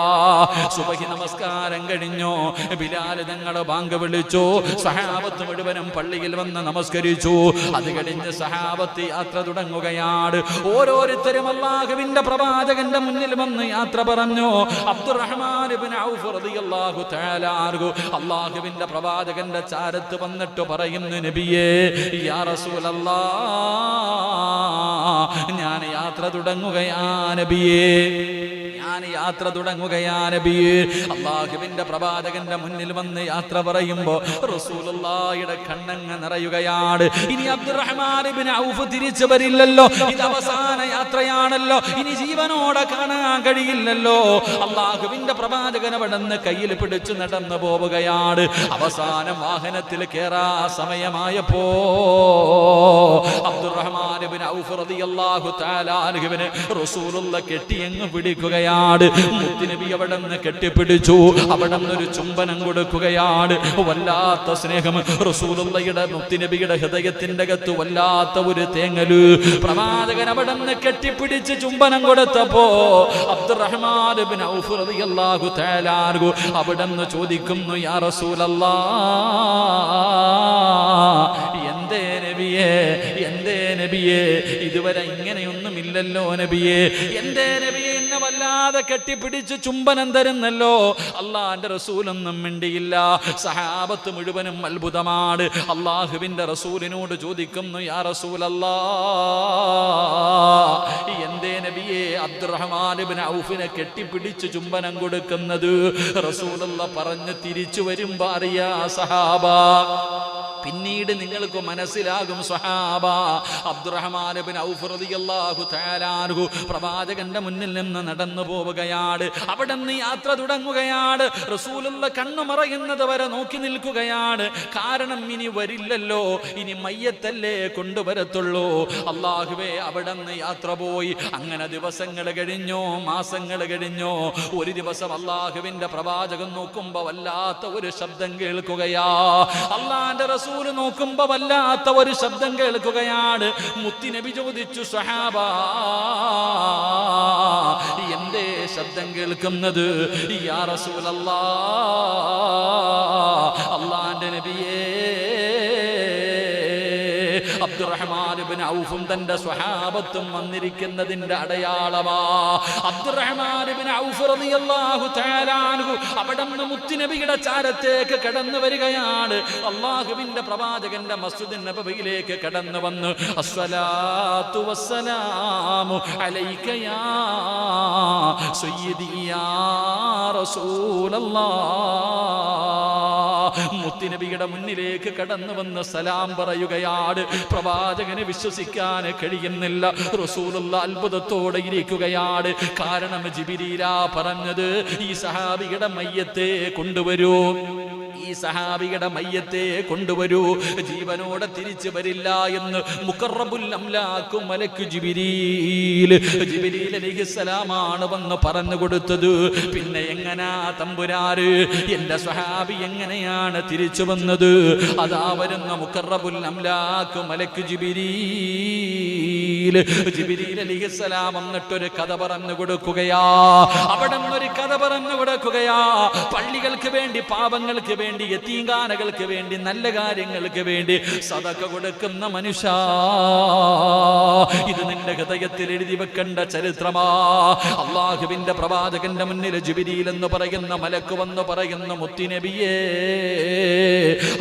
സുബഹി നമസ്കാരം കഴിഞ്ഞു, ബിലാൽ തങ്ങൾ ബാങ്ക് വിളിച്ചു, സഹാബത്ത് മുഴുവനും പള്ളിയിൽ വന്ന് നമസ്കരിച്ചു. അത് കഴിഞ്ഞ് സഹാബത്ത് യാത്ര തുടങ്ങുകയാണ്. ഓരോരുത്തരും അല്ലാഹുവിന്റെ പ്രവാചകന്റെ മുന്നിൽ വന്ന് യാത്ര പറഞ്ഞു. അബ്ദുറഹ്മാൻ ഇബ്നു ഔഫ് റളിയല്ലാഹു തആല അൻഹു അല്ലാഹുവിന്റെ പ്രവാചകന്റെ ചാരത്ത് വന്നിട്ട് പറയുന്നു, നബിയേ, യാ റസൂലല്ലാഹ്, ഞാൻ യാത്ര തുടങ്ങുകയാ നബിയേ, ഞാൻ യാത്ര തുടങ്ങുകയാ നബിയേ. അല്ലാഹുവിന്റെ പ്രവാചകന്റെ മുന്നിൽ വന്ന് യാത്ര പറയുമ്പോ റസൂലുള്ളാഹിയുടെ കണ്ണങ്ങ് നിറയുകയാണ്. ഇനി അബ്ദുറഹ്മാൻ ഇബ്നു ഔഫ് തിരിച്ചു വരില്ലല്ലോ, ഇത് അവസാന യാത്ര യാത്രയാണല്ലോ, ഇനി ജീവനോടെ കാണാൻ കഴിയില്ലല്ലോ. അള്ളാഹുവിന്റെ പ്രവാചകൻ അവിടുന്ന് കയ്യിൽ പിടിച്ചു നടന്നു പോവുകയാണ്. അവസാനം വാഹനത്തിൽ കേറാ സമയമായപ്പോ അബ്ദുറഹ്മാൻ ഇബ്നു ഔഫ് റളിയല്ലാഹു തആല അൻഹുവിനെ റസൂലുള്ള കെട്ടിയങ്ങ് പിടിക്കുകയാണ്. മുത്തുനബി അവിടുന്ന് കെട്ടിപ്പിടിച്ചു, അവിടുന്ന് ഒരു ചുംബനം കൊടുക്കുകയാണ്. വല്ലാത്ത സ്നേഹം റസൂലുള്ളയുടെ മുത്തുനബിയുടെ ഹൃദയത്തിന്റെ അകത്ത് വല്ലാത്ത ഒരു തേങ്ങല്. പ്രവാചകൻ അവിടുന്ന് കെട്ടിപ്പിടിച്ച് ചുംബനം കൊടുത്തപ്പോ അബ്ദുറഹ്മാൻ ഇബ്നു ഔഫ് റളിയല്ലാഹു തആല അൻഹു അവിടുന്ന് ചോദിക്കുന്നു, യാ റസൂലല്ലാഹ്, എന്തേ നബിയേ, എന്തേ നബിയേ, ഇതുവരെ ഇങ്ങനെയൊന്നുമില്ലല്ലോ നബിയേ, എന്തേ നബിയെ എന്നെ വല്ലാതെ കെട്ടിപ്പിടിച്ച് ചുംബനം തരുന്നല്ലോ. അള്ളാന്റെ റസൂലൊന്നും മിണ്ടിയില്ല. സഹാബത്ത് മുഴുവനും അത്ഭുതമാണ്. അള്ളാഹുവിന്റെ റസൂലിനോട് ചോദിക്കുന്നു, യാ റസൂലല്ലാഹ്, എന്തേ നബിയെ അബ്ദുറഹ്മാൻ ഇബ്നു ഔഫിനെ കെട്ടിപ്പിടിച്ച് ചുംബനം കൊടുക്കുന്നത്? റസൂലുള്ള പറഞ്ഞ് തിരിച്ചു വരുമ്പോ അറിയാ സഹാബ, പിന്നീട് നിങ്ങൾക്ക് മനസ്സിലാകും സ്വഹാബ, അബ്ദുറഹ്മാൻ ഇബ്നു ഔഫ് റളിയല്ലാഹു തആല അൻഹു പ്രവാചകന്റെ മുന്നിൽ നിന്ന് നടന്നു പോവുകയാണ്. അവിടെ നിന്ന് യാത്ര തുടങ്ങുകയാണ്. റസൂലുള്ള കണ്ണു മറയുന്നത് വരെ നോക്കി നിൽക്കുകയാണ്. കാരണം ഇനി വരില്ലല്ലോ, ഇനി മയ്യത്തല്ലേ കൊണ്ടുവരത്തുള്ളൂ. അല്ലാഹുവേ, അവിടെ നിന്ന് യാത്ര പോയി. അങ്ങനെ ദിവസങ്ങൾ കഴിഞ്ഞോ, മാസങ്ങൾ കഴിഞ്ഞോ. ഒരു ദിവസം അല്ലാഹുവിന്റെ പ്രവാചകൻ നോക്കുമ്പോ വല്ലാത്ത ഒരു ശബ്ദം കേൾക്കുകയാ. അല്ലാഹുവിന്റെ റസൂൽ നോക്കുമ്പോ വല്ലാത്ത ഒരു ശബ്ദം കേൾക്കുകയാണ്. മുത്തുനബി ചോദിച്ചു, സ്വഹാബ, എന്തേ ശബ്ദം കേൾക്കുന്നത്? യാ റസൂലല്ലാഹ്, അല്ലാഹുവിന്റെ നബിയേ, അബ്ദുറഹ്മാൻ ഇബ്നു ഔഫും തന്റെ സ്വഹാബത്തും വന്നിരിക്കുന്നതിന്റെ അടയാളമാ. അബ്ദുറഹ്മാൻ ഇബ്നു ഔഫ് റളിയല്ലാഹു തആല അൻഹു അവിടുന്ന് മുത്തുനബിയുടെ ചാരത്തേക്ക് കടന്നു വരികയാണ്. അല്ലാഹുവിന്റെ പ്രവാചകന്റെ മസ്ജിദ് നബവിയിലേക്ക് കടന്നു വന്നു. അസ്സലാത്തു വസ്സലാമു അലൈക യാ സയ്യിദി യാ റസൂലല്ലാഹ്. മുത്തുനബിയുടെ മുന്നിലേക്ക് കടന്നു വന്ന് സലാം പറയുകയാണ്. പ്രവാചകനെ വിശ്വസിക്കാൻ കഴിയുന്നില്ല. റസൂലുള്ള അത്ഭുതത്തോടെ ഇരിക്കുകയാണ്. കാരണം ജിബ്രീലാ പറഞ്ഞത്, ഈ സഹാബിയുടെ മയ്യത്തെ കൊണ്ടുവരൂ, ഈ സഹാബിയുടെ മയ്യത്തെ കൊണ്ടുവരൂ, ജീവനോടെ തിരിച്ചു വരില്ല എന്ന് മുഖറബുൽ അംലാഖു മലക്ക് ജിബ്രീൽ അലൈഹിസ്സലാമാണ് വന്ന് പറഞ്ഞു കൊടുത്തത്. പിന്നെ എങ്ങനാ തമ്പുരാര്, എന്റെ സ്വഹാബി എങ്ങനെയാണ് തിരിച്ചു വന്നത്? അതാ വരുന്ന മുഖറബുൽ അംലാഖു മലക്ക് ജിബ്രീൽ അലൈഹിസ്സലാം എന്നിട്ടൊരു കഥ പറഞ്ഞു കൊടുക്കുകയാ. അവിടെ ഒരു കഥ പറഞ്ഞു കൊടുക്കുകയാ. പള്ളികൾക്ക് വേണ്ടി, പാപങ്ങൾക്ക് വേണ്ടി, യതീംഖാനകൾക്ക് വേണ്ടി, നല്ല കാര്യങ്ങൾക്ക് വേണ്ടി സദഖ കൊടുക്കുന്ന മനുഷ്യ, ഇത് നിന്റെ ഹൃദയത്തിൽ എഴുതി വെക്കേണ്ട ചരിത്രമാ. അള്ളാഹുവിന്റെ പ്രവാചകന്റെ മുന്നിൽ ജിബ്രീൽ എന്ന് പറയുന്ന മലക്ക് വന്ന് പറയുന്ന, മുത്തുനബിയേ,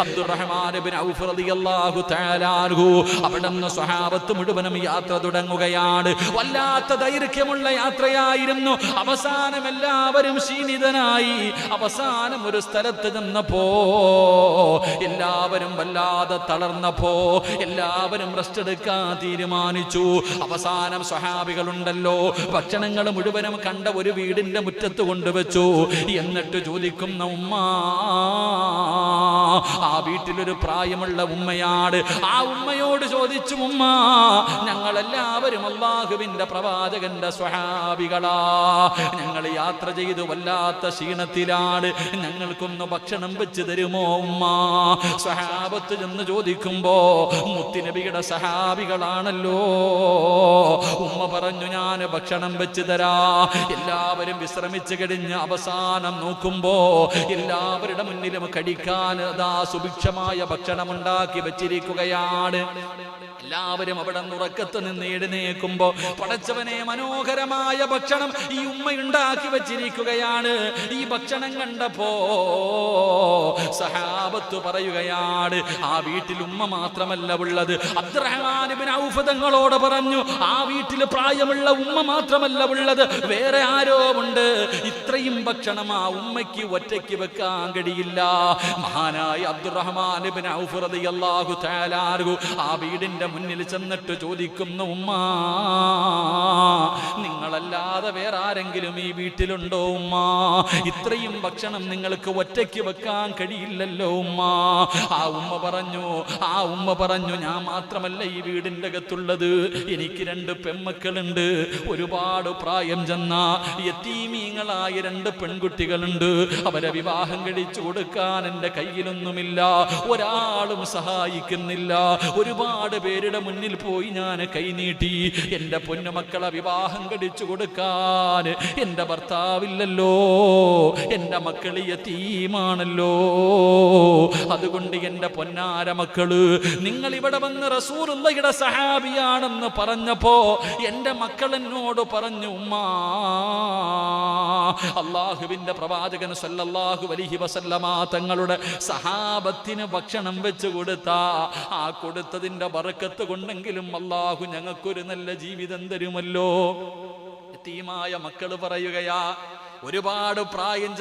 അബ്ദുറഹ്മാൻ ഇബ്നു ഔഫ് റളിയല്ലാഹു തആല അൻഹു അവിടുന്ന് സ്വഹാബത്ത് മുഴുവനും യാത്ര തുടങ്ങുകയാണ്. വല്ലാത്ത ദൈർഘ്യമുള്ള യാത്രയായിരുന്നു. അവസാനം എല്ലാവരും ക്ഷീണിതനായി. അവസാനം ഒരു സ്ഥലത്ത് നിന്നപ്പോ എല്ലാവരും വല്ലാതെ തളർന്നപ്പോ എല്ലാവരും റെസ്റ്റ് എടുക്കാൻ തീരുമാനിച്ചു. അവസാനം സ്വഹാബികളുണ്ടല്ലോ, ഭക്ഷണങ്ങൾ മുഴുവനും കണ്ട ഒരു വീടിന്റെ മുറ്റത്ത് കൊണ്ടുവച്ചു. എന്നിട്ട് ചോദിക്കുന്ന ഉമ്മ, ആ വീട്ടിലൊരു പ്രായമുള്ള ഉമ്മയാണ്. ആ ഉമ്മയോട് ചോദിച്ചു, ഉമ്മ, ഞങ്ങളെല്ലാവരും അല്ലാഹുവിന്റെ പ്രവാചകന്റെ സ്വഹാബികളാ, ഞങ്ങൾ യാത്ര ചെയ്തു വല്ലാത്ത ക്ഷീണത്തിലാണ്, ഞങ്ങൾക്കൊന്ന് ഭക്ഷണം വെച്ച് തരുമോ ഉമ്മ? സ്വഹാബത്ത് എന്ന് ചോദിക്കുമ്പോ മുത്തുനബിയുടെ സഹാബികളാണല്ലോ. ഉമ്മ പറഞ്ഞു, ഞാൻ ഭക്ഷണം വെച്ച് തരാ. എല്ലാവരും വിശ്രമിച്ചു കഴിഞ്ഞ് അവസാനം നോക്കുമ്പോ എല്ലാവരുടെ മുന്നിലും കഴിക്കാൻ സുഭിക്ഷമായ ഭക്ഷണം ഉണ്ടാക്കി വെച്ചിരിക്കുകയാണ്. എല്ലാവരും അവിടെ ഉറക്കത്ത് നിന്ന് എഴുന്നേൽക്കുമ്പോ, പടച്ചവനെ, മനോഹരമായ ഭക്ഷണം ഈ ഉമ്മ ഉണ്ടാക്കി വെച്ചിരിക്കുകയാണ്. ഈ ഭക്ഷണം കണ്ടപ്പോ സഹാബത്ത് പറയുകയാണ്, ആ വീട്ടിൽ ഉമ്മ മാത്രമല്ല ഉള്ളത്. അബ്ദുറഹ്മാൻ ഇബ്നു ഔഫ് തങ്ങളോട് പറഞ്ഞു, ആ വീട്ടിൽ പ്രായമുള്ള ഉമ്മ മാത്രമല്ല ഉള്ളത്, വേറെ ആരോ ഉണ്ട്. ഇത്രയും ഭക്ഷണം ആ ഉമ്മയ്ക്ക് ഒറ്റയ്ക്ക് വെക്കാൻ കഴിയില്ല. മഹാനായ അബ്ദുറഹ്മാൻ ഇബ്നു ഔഫ് റളിയല്ലാഹു തആല അൻഹു ആ വീടിന്റെ മുന്നിൽ ചെന്നിട്ട് ചോദിക്കുന്നു, ഉമ്മ നിങ്ങളല്ലാതെ വേറെ ആരെങ്കിലും ഈ വീട്ടിലുണ്ടോ ഉമ്മ? ഇത്രയും ഭക്ഷണം നിങ്ങൾക്ക് ഒറ്റയ്ക്ക് വെക്കാൻ കഴിയില്ലല്ലോ ഉമ്മ. ആ ഉമ്മ പറഞ്ഞു ഞാൻ മാത്രമല്ല ഈ വീടിൻ്റെ അകത്തുള്ളത്, എനിക്ക് 2 പെൺമക്കളുണ്ട്, ഒരുപാട് പ്രായം ചെന്ന യതീമീങ്ങളായ 2 പെൺകുട്ടികളുണ്ട്. അവരെ വിവാഹം കഴിച്ചു കൊടുക്കാൻ എൻ്റെ കയ്യിലൊന്നുമില്ല, ഒരാളും സഹായിക്കുന്നില്ല. ഒരുപാട് പേരുടെ മുന്നിൽ പോയി ഞാൻ കൈനീട്ടി, എൻ്റെ പൊന്നുമക്കളെ വിവാഹം കഴിച്ചു കൊടുക്കാൻ എൻ്റെ ഭർത്താവില്ലല്ലോ, എൻ്റെ മക്കൾ യതീമാണല്ലോ. അതുകൊണ്ട് എൻ്റെ പൊന്നാര മക്കള്, നിങ്ങൾ ഇവിടെ വന്ന് റസൂലുള്ളാഹിയുടെ സഹാബിയാണെന്ന് പറഞ്ഞപ്പോ എൻ്റെ മക്കൾ എന്നോട് പറഞ്ഞു, ഉമ്മ അല്ലാഹുവിൻ്റെ പ്രവാചകൻ സല്ലല്ലാഹു അലൈഹി വസല്ലമ തങ്ങളുടെ സഹാബത്തിന് ഭക്ഷണം വെച്ച് ആ കൊടുത്തതിൻ്റെ ബറക്കത്ത് കൊണ്ടെങ്കിലും അല്ലാഹു ഞങ്ങൾക്കൊരു നല്ല ജീവിതം തരുമല്ലോ. യതീമായ മക്കൾ പറയുകയാ, ഒരുപാട് പ്രായം